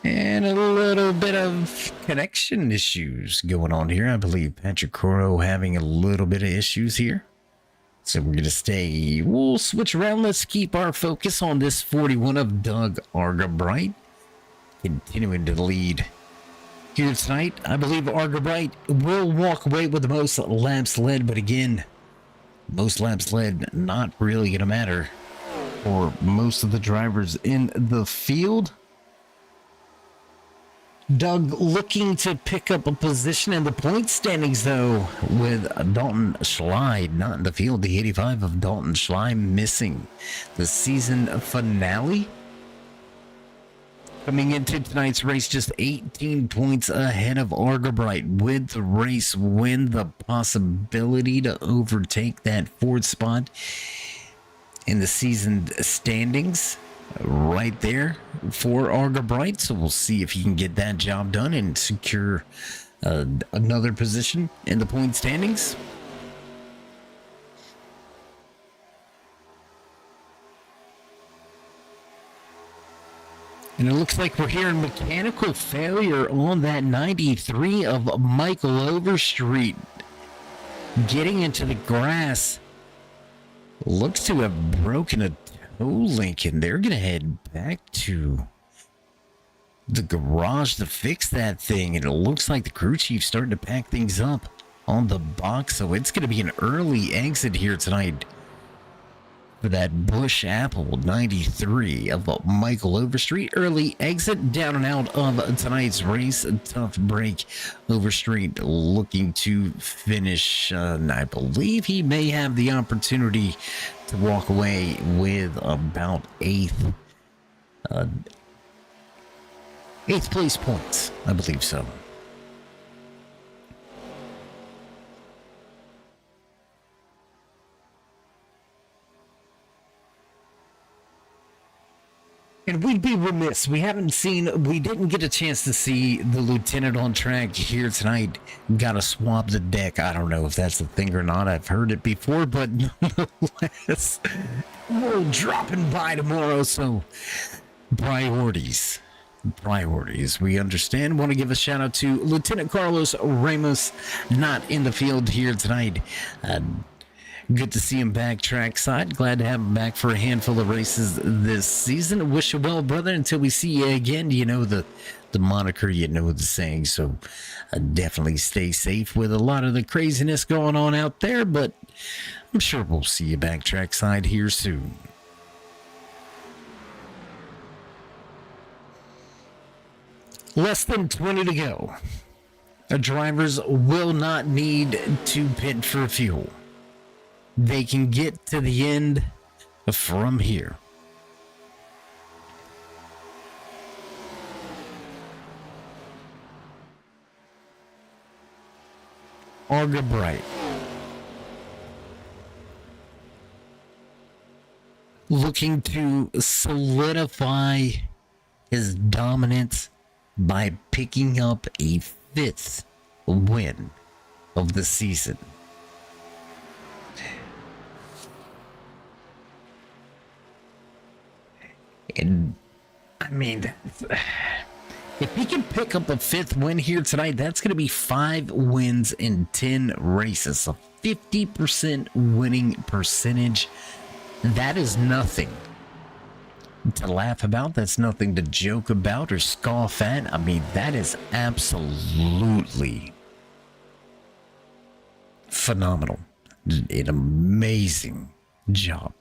And a little bit of connection issues going on here. I believe Patrick Coro having a little bit of issues here. So we're going to we'll switch around. Let's keep our focus on this 41 of Doug Argabright. Continuing to lead here tonight. I believe Argabright will walk away with the most laps led, but again, most laps led not really going to matter for most of the drivers in the field. Doug looking to pick up a position in the point standings, though, with Dalton Schley not in the field. The 85 of Dalton Schley missing the season finale. Coming into tonight's race, just 18 points ahead of Argabright with the race win, the possibility to overtake that 4th spot in the season standings. right there for Arca. So we'll see if he can get that job done and secure another position in the point standings. And it looks like we're hearing mechanical failure on that 93 of Michael Overstreet. Getting into the grass. Looks to have broken a toe link, and they're going to head back to the garage to fix that thing. And it looks like the crew chief's starting to pack things up on the box. So it's going to be an early exit here tonight for that Bush Apple 93 of Michael Overstreet. Early exit down and out of tonight's race. A tough break. Overstreet looking to finish. And I believe he may have the opportunity to walk away with about eighth place points. I believe so. And we'd be remiss. We didn't get a chance to see the lieutenant on track here tonight. Got to swap the deck. I don't know if that's a thing or not. I've heard it before, but nonetheless, we're dropping by tomorrow. So priorities. We understand. Want to give a shout out to Lieutenant Carlos Ramos, not in the field here tonight. Good to see him back trackside. Glad to have him back for a handful of races this season. Wish you well, brother, until we see you again. You know the moniker, you know the saying. So definitely stay safe with a lot of the craziness going on out there. But I'm sure we'll see you back trackside here soon. Less than 20 to go. Our drivers will not need to pit for fuel. They can get to the end from here. Arca Bright. Looking to solidify his dominance by picking up a 5th win of the season. And I mean, if he can pick up a 5th win here tonight, that's going to be 5 wins in 10 races. A 50% winning percentage. That is nothing to laugh about. That's nothing to joke about or scoff at. I mean, that is absolutely phenomenal. An amazing job.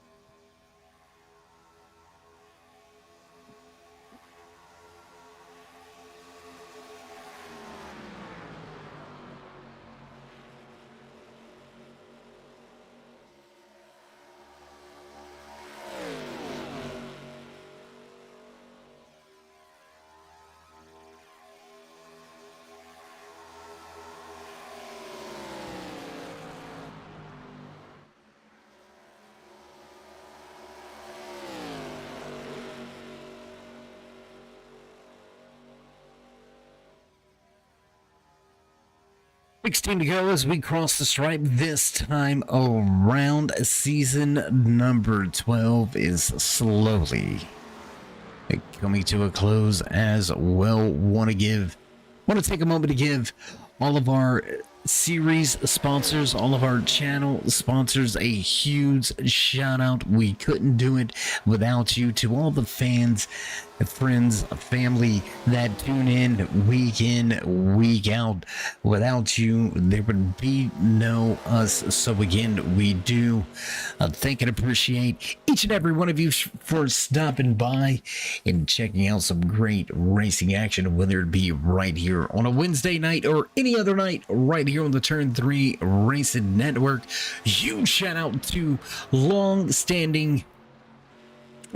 To go as we cross the stripe this time around. Season number 12 is slowly coming to a close as well. Want to take a moment to give all of our series sponsors, all of our channel sponsors, a huge shout out. We couldn't do it without you. To all the fans, friends, family that tune in, week out. Without you, there would be no us. So again, we do thank and appreciate each and every one of you for stopping by and checking out some great racing action, whether it be right here on a Wednesday night or any other night, right here on the Turn 3 Racing Network. Huge shout out to long-standing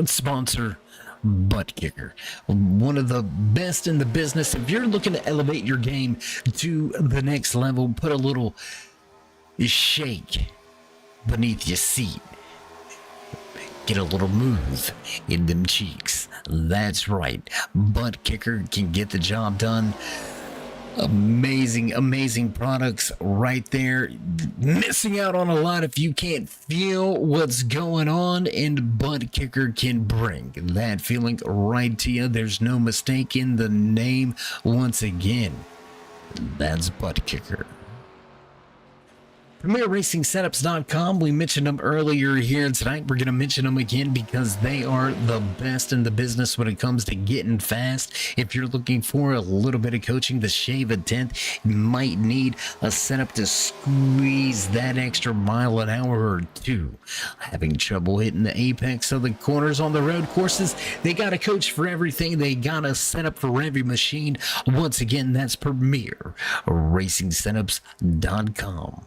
sponsor Butt Kicker, one of the best in the business. If you're looking to elevate your game to the next level, put a little shake beneath your seat, get a little move in them cheeks. That's right, Butt Kicker can get the job done. Amazing products right there. Missing out on a lot if you can't feel what's going on, and Butt Kicker can bring that feeling right to you. There's no mistake in the name. Once again, that's Butt Kicker. PremierRacingSetups.com. We mentioned them earlier here tonight. We're going to mention them again because they are the best in the business when it comes to getting fast. If you're looking for a little bit of coaching to shave a tenth, you might need a setup to squeeze that extra mile an hour or two. Having trouble hitting the apex of the corners on the road courses? They got a coach for everything. They got a setup for every machine. Once again, that's PremierRacingSetups.com.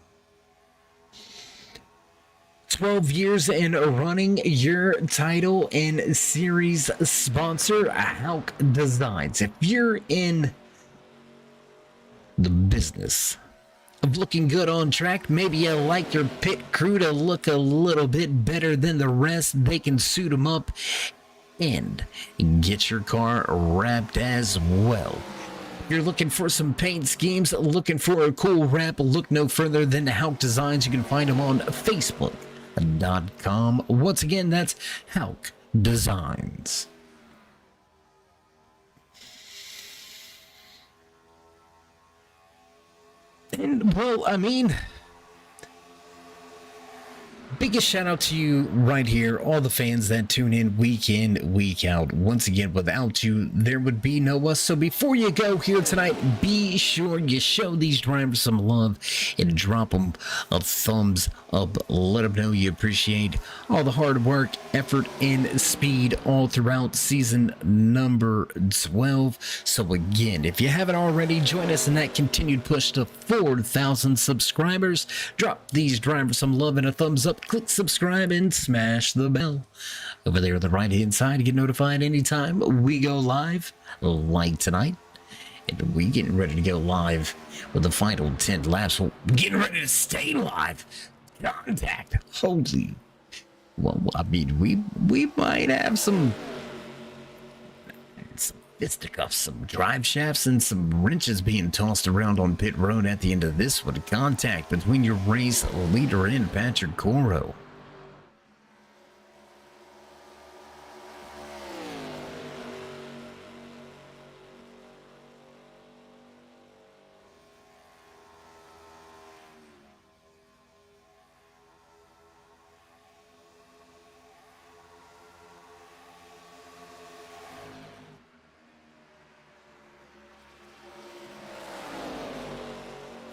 12 years in running, your title and series sponsor, Hauck Designs. If you're in the business of looking good on track, maybe you like your pit crew to look a little bit better than the rest, they can suit them up and get your car wrapped as well. You're looking for some paint schemes, looking for a cool wrap, look no further than Hauck Designs. You can find them on Facebook.com. Once again, that's Hauck Designs. And, well, I mean, biggest shout out to you right here, all the fans that tune in, week out. Once again, without you, there would be no us. So before you go here tonight, be sure you show these drivers some love and drop them a thumbs up. Let them know you appreciate all the hard work, effort, and speed all throughout season number 12. So again, if you haven't already, join us in that continued push to 4,000 subscribers. Drop these drivers some love and a thumbs up. Click subscribe and smash the bell over there on the right hand side to get notified anytime we go live, like tonight. And we getting ready to go live with the final 10 laps. We're getting ready to stay live. Contact. Holy. Well, I mean, we might have some fisticuffs, some drive shafts, and some wrenches being tossed around on pit road at the end of this one. Contact between your race leader and Patrick Coro.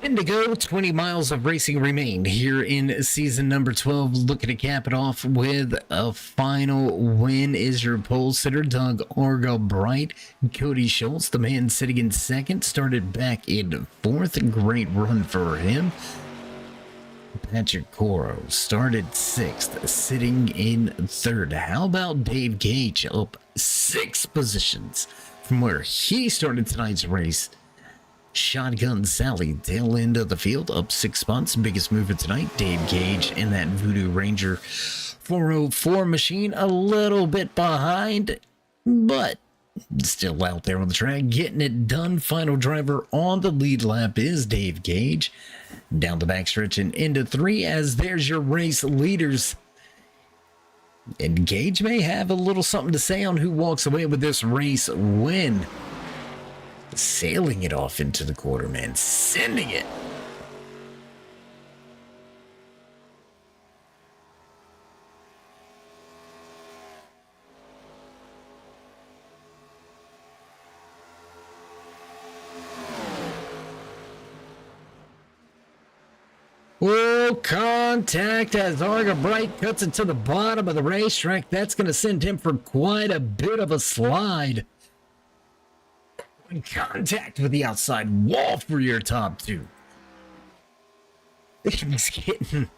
To go, 20 miles of racing remain here in season number 12. Looking to cap it off with a final win is your pole sitter, Doug Arga-Bright. Cody Schultz, the man sitting in second, started back in fourth. Great run for him. Patrick Coro started sixth, sitting in third. How about Dave Gage, up 6 positions from where he started tonight's race? Shotgun Sally, tail end of the field, up 6 spots. Biggest mover tonight, Dave Gage in that Voodoo Ranger 404 machine. A little bit behind, but still out there on the track, getting it done. Final driver on the lead lap is Dave Gage. Down the backstretch and into 3, as there's your race leaders. And Gage may have a little something to say on who walks away with this race win. Sailing it off into the quarter, man. Sending it. Oh, contact as Arga-Bright cuts it to the bottom of the racetrack. That's going to send him for quite a bit of a slide. Contact with the outside wall for your top 2. He's getting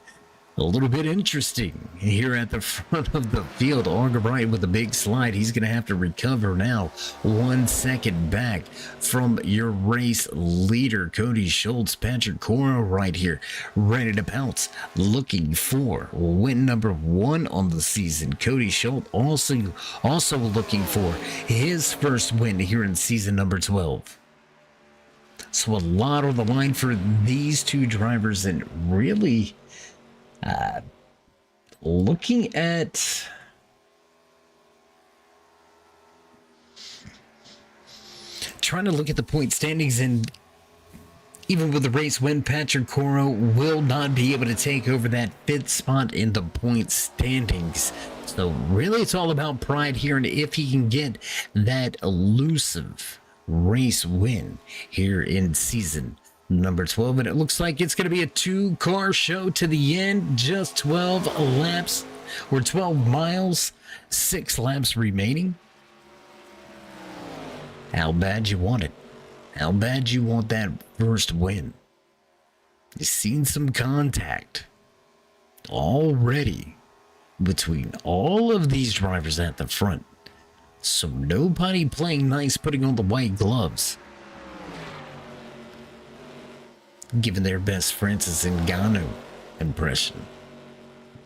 A little bit interesting here at the front of the field. Arca with a big slide. He's going to have to recover now. 1 second back from your race leader, Cody Schultz. Patrick Coro right here, ready to pounce, looking for win number 1 on the season. Cody Schultz also looking for his first win here in season number 12. So a lot on the line for these two drivers, and really looking at trying to look at the point standings, and even with the race win, Patrick Coro will not be able to take over that 5th spot in the point standings. So really it's all about pride here, and if he can get that elusive race win here in season number 12, and it looks like it's going to be a 2-car show to the end. Just 12 laps, or 12 miles, 6 laps remaining. How bad you want it? How bad you want that first win? You've seen some contact already between all of these drivers at the front. So nobody playing nice, putting on the white gloves, giving their best Francis Ngannou impression,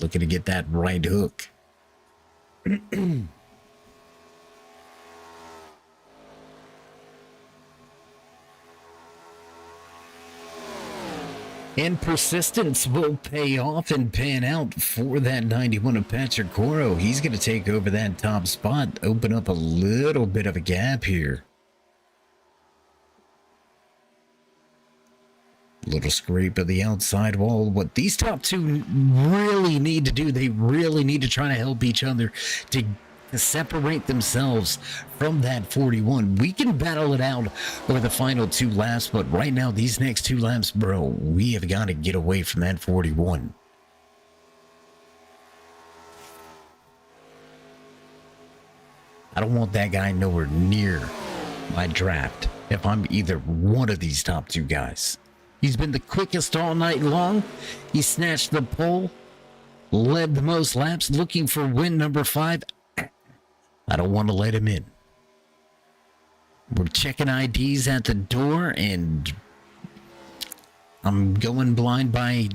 looking to get that right hook. And persistence will pay off and pan out for that 91 of Patrick Coro. He's going to take over that top spot, open up a little bit of a gap here. Little scrape of the outside wall. What these top two really need to do, they really need to try to help each other to separate themselves from that 41. We can battle it out over the final 2 laps, but right now, these next 2 laps, bro, we have got to get away from that 41. I don't want that guy nowhere near my draft if I'm either one of these top 2 guys. He's been the quickest all night long. He snatched the pole, led the most laps, looking for win number 5. I don't want to let him in. We're checking IDs at the door, and I'm going blind by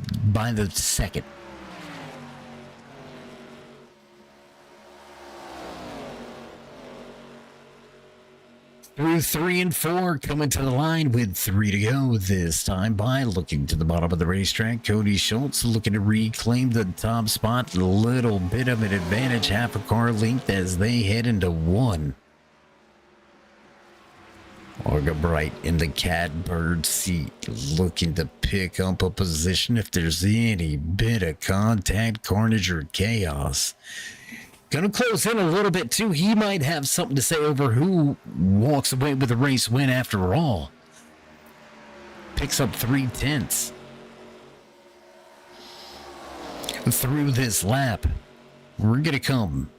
the second. Through 3 and 4, coming to the line with 3 to go this time by. Looking to the bottom of the racetrack, Cody Schultz looking to reclaim the top spot. A little bit of an advantage, half a car length as they head into 1. Arca in the catbird seat, looking to pick up a position if there's any bit of contact, carnage, or chaos. Gonna close in a little bit too. He might have something to say over who walks away with the race win after all. Picks up 3/10 through this lap. We're gonna come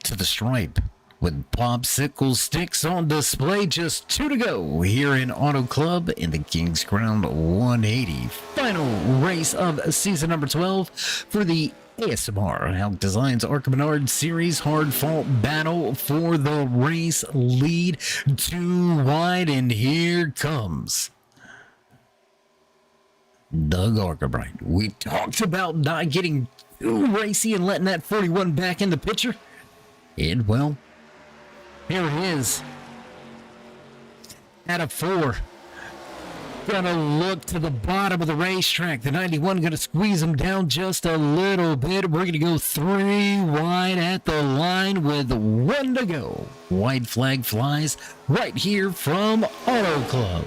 to the stripe with popsicle sticks on display. Just 2 to go here in Auto Club in the King's Crown 180. Final race of season number 12 for the A.S.M.R. Hauck Designs Arca Series hard fault battle for the race lead. 2 wide, and here comes Doug Arca. We talked about not getting too racy and letting that 41 back in the picture. And well, here it is. Out of 4. Gonna look to the bottom of the racetrack. The 91 gonna squeeze them down just a little bit. We're gonna go 3 wide at the line with 1 to go. White flag flies right here from Auto Club.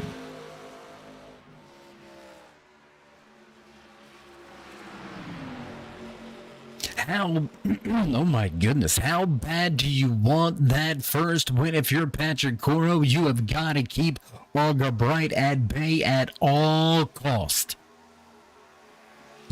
How, oh my goodness, how bad do you want that first win? If you're Patrick Coro, you have got to keep Arca at bay at all cost.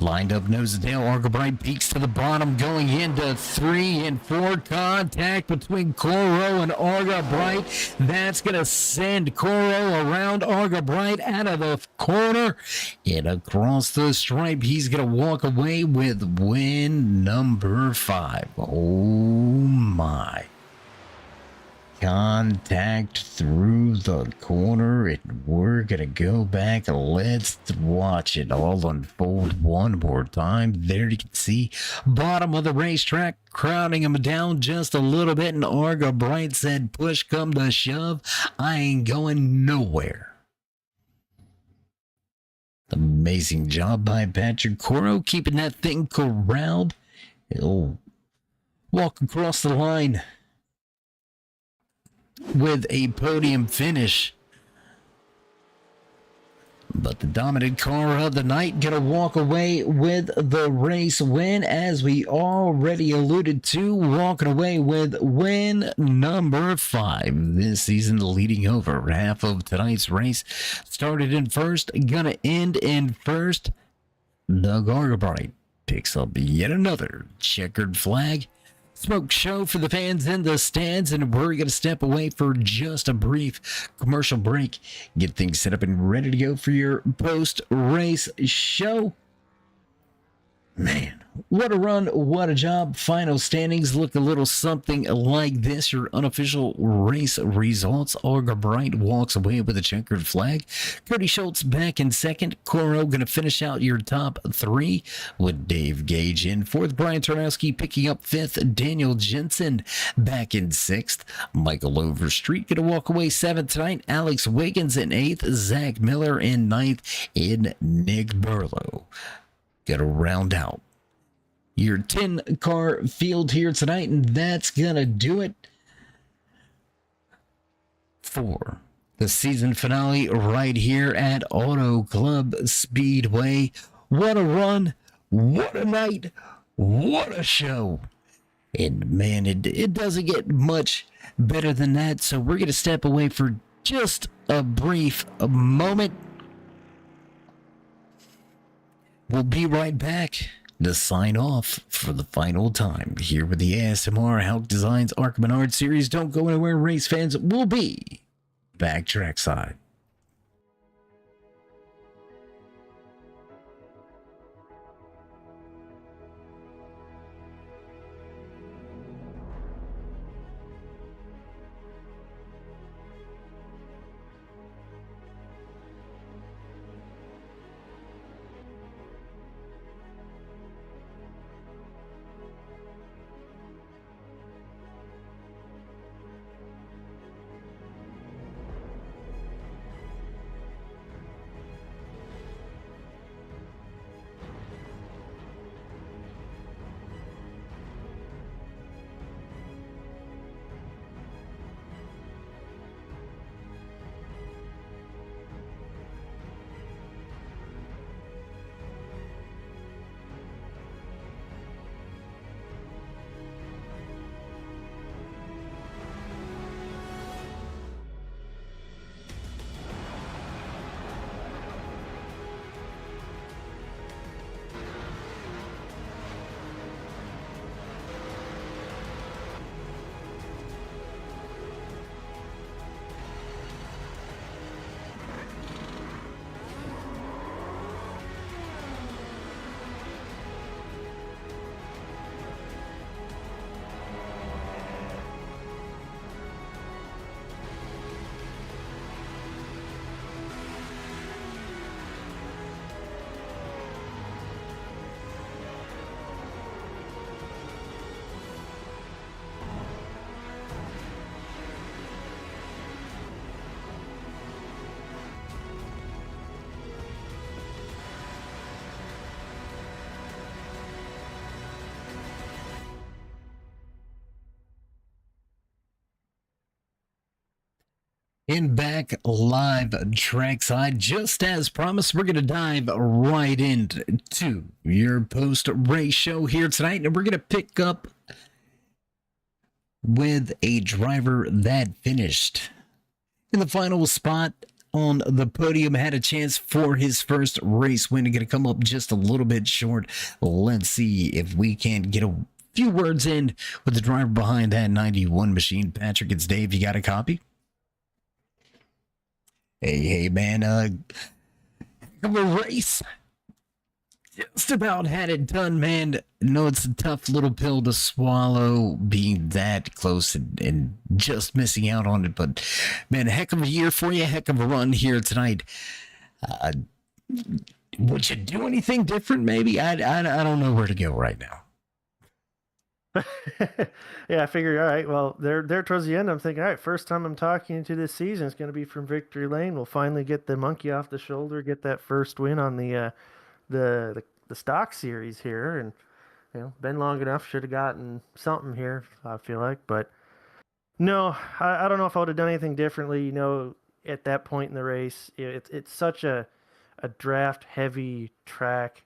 Lined up nose to tail, Arca Bright peaks to the bottom, going into 3 and 4. Contact between Coro and Arca Bright. That's going to send Coro around Arca Bright out of the corner and across the stripe. He's going to walk away with win number 5. Oh my. Contact through the corner, and we're gonna go back. Let's watch it all unfold one more time. There you can see bottom of the racetrack, crowding him down just a little bit, and Arca Bright said, push come to shove, I ain't going nowhere. Amazing job by Patrick Coro, keeping that thing corralled. He'll walk across the line with a podium finish. But the dominant car of the night gonna walk away with the race win, as we already alluded to, walking away with win number 5 this season, leading over half of tonight's race. Started in first, gonna end in first. Doug Arca Bright picks up yet another checkered flag. Smoke show for the fans in the stands, and we're going to step away for just a brief commercial break. Get things set up and ready to go for your post-race show. Man, what a run, what a job. Final standings look a little something like this. Your unofficial race results. Arca Bright walks away with a checkered flag. Cody Schultz back in second. Coro going to finish out your top 3 with Dave Gage in fourth. Brian Tarnowski picking up 5th. Daniel Jensen back in 6th. Michael Overstreet going to walk away 7th tonight. Alex Wiggins in 8th. Zach Miller in 9th. And Nick Burlow gonna round out your 10-car field here tonight, and that's gonna do it for the season finale right here at Auto Club Speedway. What a run, what a night, what a show. And man, it doesn't get much better than that, so we're gonna step away for just a brief moment. We'll be right back to sign off for the final time here with the A.S.M.R. Hauck Designs Arca Menard series. Don't go anywhere, race fans. We'll be back trackside. And back live trackside, just as promised, we're going to dive right into your post-race show here tonight, and we're going to pick up with a driver that finished in the final spot on the podium, had a chance for his first race win. Going to come up just a little bit short. Let's see if we can get a few words in with the driver behind that 91 machine. Patrick, it's Dave. You got a copy? Hey, man. A race. Just about had it done, man. No, it's a tough little pill to swallow, being that close and just missing out on it. But, man, a heck of a year for you, a heck of a run here tonight. Would you do anything different, maybe? I don't know where to go right now. Yeah, I figured, all right, well, there towards the end, I'm thinking, all right, first time I'm talking to this season, it's going to be from Victory Lane. We'll finally get the monkey off the shoulder, get that first win on the stock series here, and been long enough, should have gotten something here, I feel like. But no, I don't know if I would have done anything differently. At that point in the race, it's such a draft heavy track,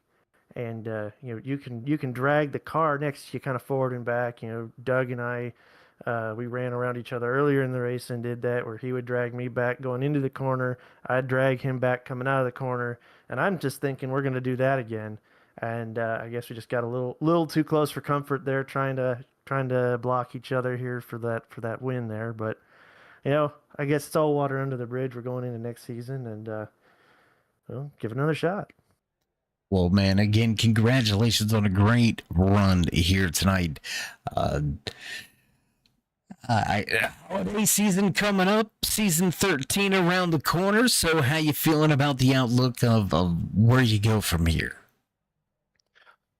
and you can drag the car next to you kind of forward and back. Doug and I, we ran around each other earlier in the race and did that, where he would drag me back going into the corner, I'd drag him back coming out of the corner, and I'm just thinking we're going to do that again. And I guess we just got a little too close for comfort there, trying to block each other here for that win there. But I guess it's all water under the bridge. We're going into next season, and give it another shot. Well, man, again, congratulations on a great run here tonight. Holiday season coming up, season 13 around the corner. So how you feeling about the outlook of where you go from here?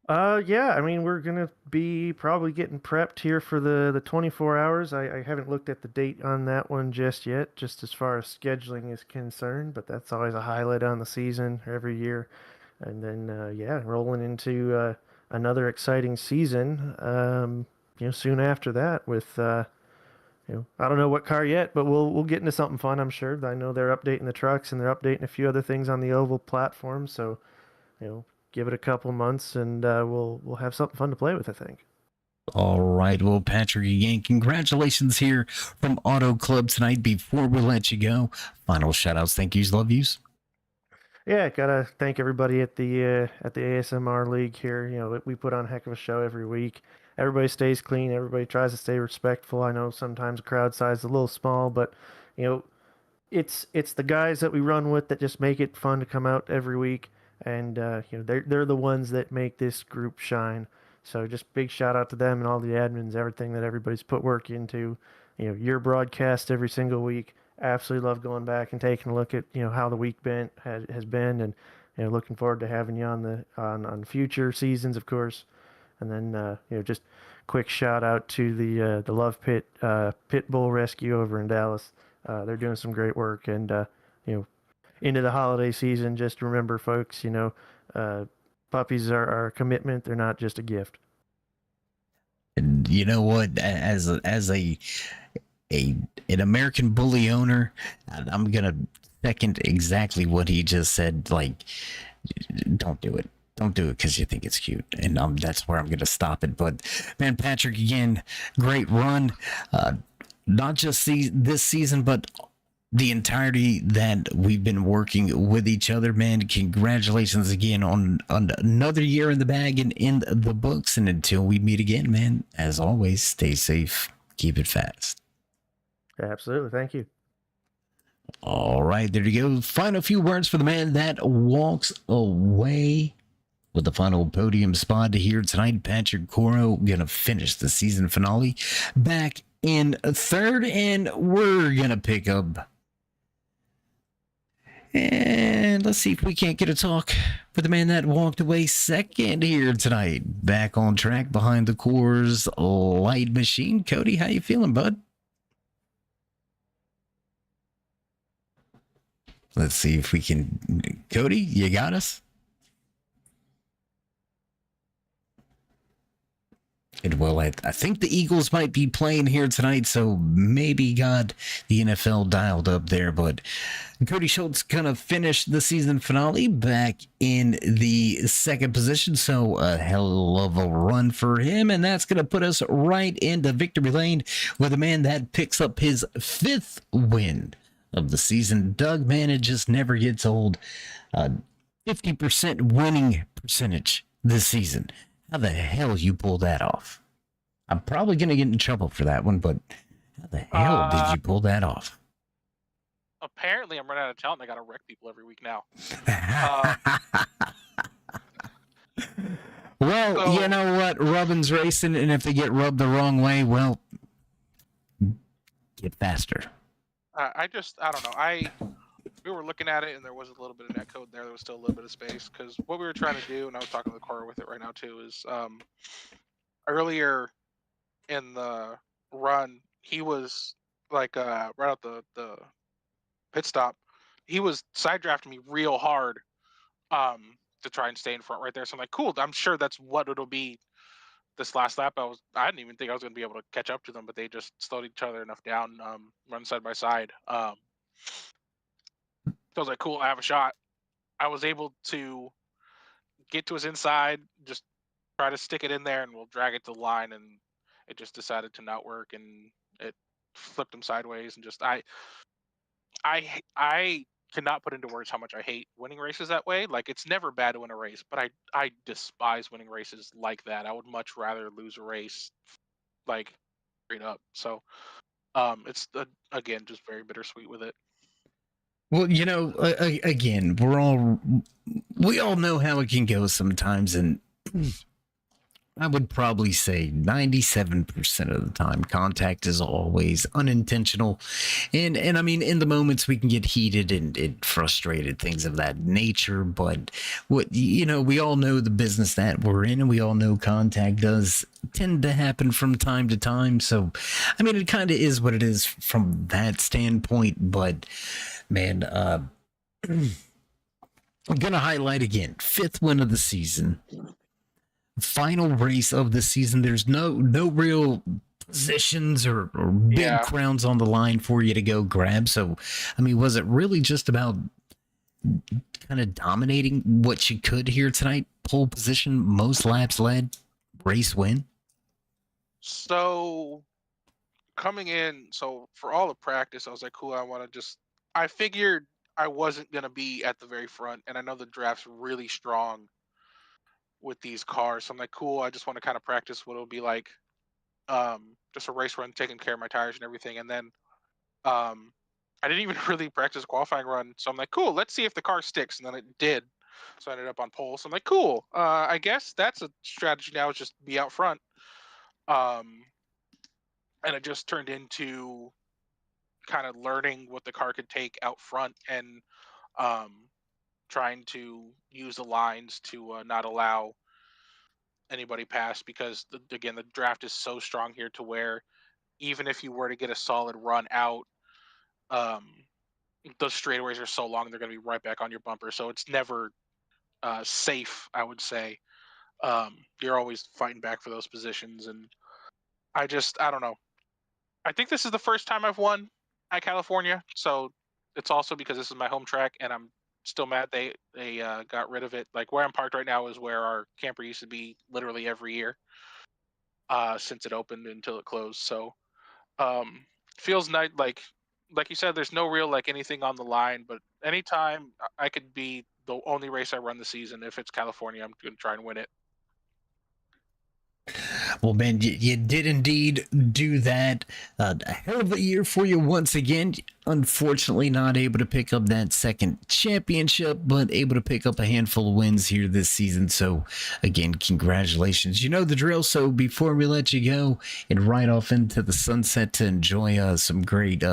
Yeah, I mean, we're going to be probably getting prepped here for the 24 hours. I haven't looked at the date on that one just yet, just as far as scheduling is concerned, but that's always a highlight on the season every year. And then, rolling into another exciting season, soon after that with, I don't know what car yet, but we'll get into something fun, I'm sure. I know they're updating the trucks and they're updating a few other things on the Oval platform, so, give it a couple months, and we'll have something fun to play with, I think. All right. Well, Patrick, again, congratulations here from AutoClub tonight. Before we let you go, final shout-outs, thank yous, love yous. Yeah, gotta thank everybody at the A.S.M.R League here. We put on a heck of a show every week. Everybody stays clean. Everybody tries to stay respectful. I know sometimes the crowd size is a little small, but it's the guys that we run with that just make it fun to come out every week. And they're the ones that make this group shine. So just big shout out to them and all the admins, everything that everybody's put work into. Your broadcast every single week. Absolutely love going back and taking a look at how the week has been, and looking forward to having you on future seasons, of course. And then just quick shout out to the Love Pit Pit Bull Rescue over in Dallas. They're doing some great work, and into the holiday season, just remember, folks, puppies are a commitment. They're not just a gift. And you know what? As an American Bully owner, I'm gonna second exactly what he just said. Like, don't do it. Don't do it because you think it's cute, and that's where I'm gonna stop it. But man, Patrick, again, great run. Not just this season, but the entirety that we've been working with each other, man. Congratulations again on another year in the bag and in the books. And until we meet again, man, as always, stay safe, keep it fast. Absolutely. Thank you. All right, there you go. Final few words for the man that walks away with the final podium spot here tonight. Patrick Coro gonna finish the season finale back in third, and we're gonna pick up. And let's see if we can't get a talk with the man that walked away second here tonight. Back on track behind the Coors Light Machine. Cody, how you feeling, bud? Let's see if we can. Cody, you got us? And well, I think the Eagles might be playing here tonight, so maybe got the NFL dialed up there. But Cody Schultz gonna finish the season finale back in the second position, so a hell of a run for him, and that's gonna put us right into victory lane with a man that picks up his fifth win of the season. Doug, man, it just never gets old. 50% winning percentage this season. How the hell you pull that off? I'm probably going to get in trouble for that one, but how the hell did you pull that off? Apparently, I'm running out of talent. I got to wreck people every week now. Well, So- you know what? Rubbin's racing, and if they get rubbed the wrong way, well, get faster. I don't know. We were looking at it, and there was a little bit of net code there. There was still a little bit of space, because what we were trying to do, and I was talking to the car with it right now too, is earlier in the run, he was like right out the pit stop, he was side drafting me real hard to try and stay in front right there. So I'm like, cool, I'm sure that's what it'll be this last lap. I didn't even think I was going to be able to catch up to them, but they just slowed each other enough down, run side by side. So I was like, cool, I have a shot. I was able to get to his inside, just try to stick it in there, and we'll drag it to the line, and it just decided to not work, and it flipped him sideways, and just I cannot put into words how much I hate winning races that way. Like, it's never bad to win a race, but I despise winning races like that. I would much rather lose a race, like, straight up. So it's again just very bittersweet with it. Well, you know, again, we all know how it can go sometimes, and I would probably say 97% of the time, contact is always unintentional. And I mean, in the moments we can get heated and frustrated, things of that nature. But we all know the business that we're in, and we all know contact does tend to happen from time to time. So, I mean, it kind of is what it is from that standpoint. But, man, I'm going to highlight again, 5th win of the season. Final race of the season. There's no real positions or big crowns on the line for you to go grab. So, I mean, was it really just about kind of dominating what you could here tonight? Pole position, most laps led, race win? So coming in, so for all the practice, I was like, cool, I figured I wasn't going to be at the very front, and I know the draft's really strong with these cars. So I'm like, cool, I just want to kind of practice what it'll be like, just a race run, taking care of my tires and everything. And then I didn't even really practice a qualifying run. So I'm like, cool, let's see if the car sticks. And then it did. So I ended up on pole. So I'm like, cool, I guess that's a strategy now, is just be out front. And it just turned into kind of learning what the car could take out front, and trying to use the lines to not allow anybody past, because again, the draft is so strong here to where even if you were to get a solid run out, those straightaways are so long, they're going to be right back on your bumper. So it's never safe, I would say. You're always fighting back for those positions. And I don't know. I think this is the first time I've won at California. So it's also because this is my home track, and I'm still mad they got rid of it. Like, where I'm parked right now is where our camper used to be literally every year since it opened until it closed. So feels nice. Like you said, there's no real like anything on the line, but anytime I could be the only race I run the season, if it's California, I'm going to try and win it. Well, man, you did indeed do that. A hell of a year for you once again. Unfortunately, not able to pick up that second championship, but able to pick up a handful of wins here this season. So, again, congratulations. You know the drill. So, before we let you go and ride off into the sunset to enjoy some great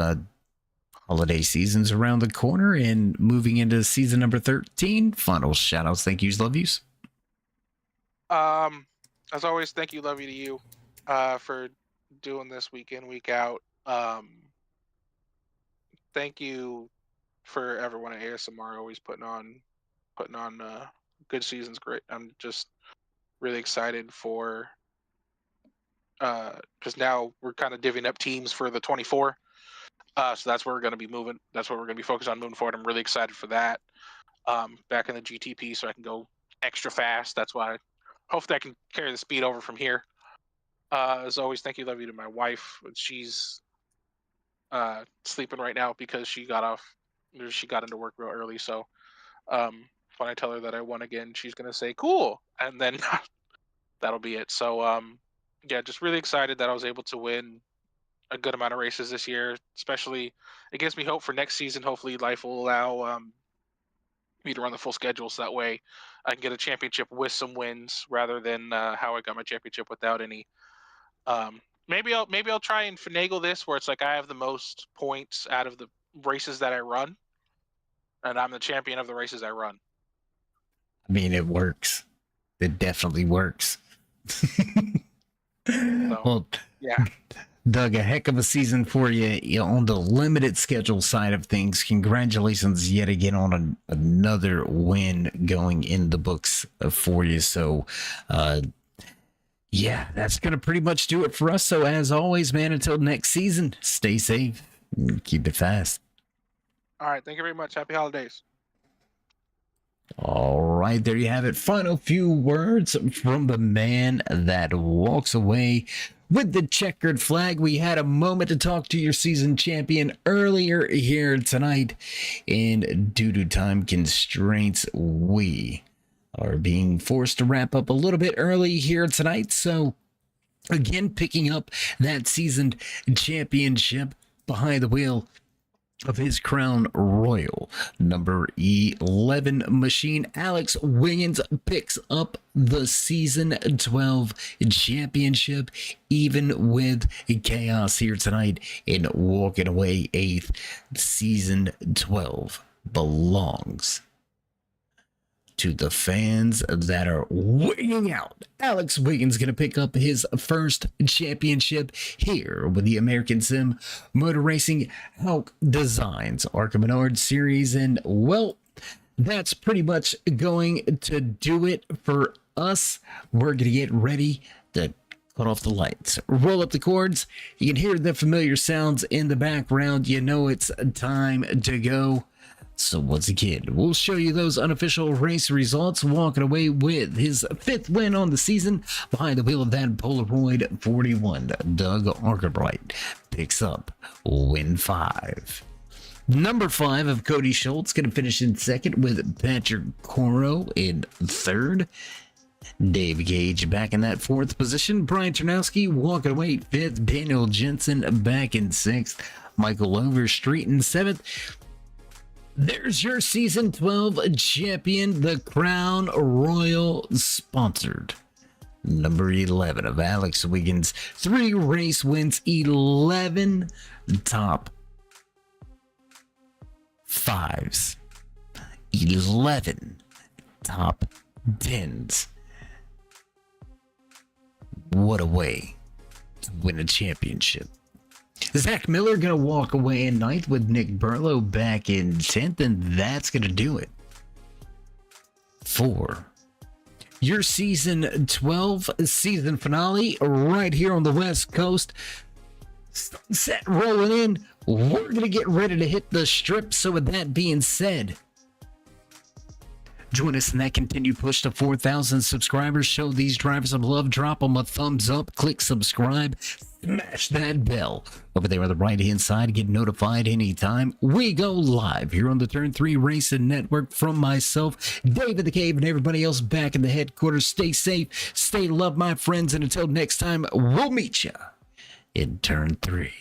holiday seasons around the corner and moving into season number 13, final shout outs, thank yous, love yous. As always, thank you, love you to you for doing this week in, week out. Thank you for everyone at A.S.M.R. always putting on good seasons. Great. I'm just really excited for because now we're kind of divvying up teams for the 24. So that's where we're going to be moving. That's what we're going to be focused on moving forward. I'm really excited for that. Back in the GTP, so I can go extra fast. That's why. Hopefully I can carry the speed over from here. As always, thank you, love you to my wife. She's sleeping right now because she got into work real early. So when I tell her that I won again, she's gonna say cool, and then that'll be it. So yeah, just really excited that I was able to win a good amount of races this year. Especially, it gives me hope for next season. Hopefully, life will allow me to run the full schedule, so that way I can get a championship with some wins rather than how I got my championship without any. Maybe I'll try and finagle this where it's like I have the most points out of the races that I run, and I'm the champion of the races I run. I mean, it works. It definitely works. Well, Yeah. Doug, a heck of a season for you, on the limited schedule side of things. Congratulations yet again on another win going in the books for you. So, yeah, that's going to pretty much do it for us. So, as always, man, until next season, stay safe and keep it fast. All right. Thank you very much. Happy holidays. All right, there you have it. Final few words from the man that walks away with the checkered flag. We had a moment to talk to your season champion earlier here tonight, and due to time constraints, we are being forced to wrap up a little bit early here tonight. So, again, picking up that seasoned championship behind the wheel of his Crown Royal, number 11 machine, Alex Wiggins picks up the season 12 championship, even with chaos here tonight, and walking away 8th. Season 12 belongs to the fans that are waiting out. Alex Wiggins going to pick up his first championship here with the American Sim Motor Racing Hauck Designs Arca Menard Series. And, well, that's pretty much going to do it for us. We're going to get ready to cut off the lights, roll up the cords. You can hear the familiar sounds in the background. You know it's time to go. So once again, we'll show you those unofficial race results, walking away with his 5th win on the season behind the wheel of that Polaroid 41. Doug Arkwright picks up win 5. Number 5 of Cody Schultz going to finish in 2nd with Patrick Coro in 3rd. Dave Gage back in that 4th position. Brian Ternowski walking away 5th. Daniel Jensen back in 6th. Michael Overstreet in 7th. There's your season 12 champion, the Crown Royal sponsored. Number 11 of Alex Wiggins. 3 race wins, 11 top 5s, 11 top 10s. What a way to win a championship. Zach Miller going to walk away in 9th with Nick Burlow back in 10th, and that's going to do it for your season 12 season finale right here on the West Coast. Sunset rolling in. We're going to get ready to hit the strip. So with that being said, join us in that continued push to 4,000 subscribers. Show these drivers some love. Drop them a thumbs up. Click subscribe. Smash that bell over there on the right-hand side. Get notified anytime we go live here on the Turn 3 Racing Network. From myself, David the Cave, and everybody else back in the headquarters. Stay safe. Stay loved, my friends. And until next time, we'll meet you in Turn 3.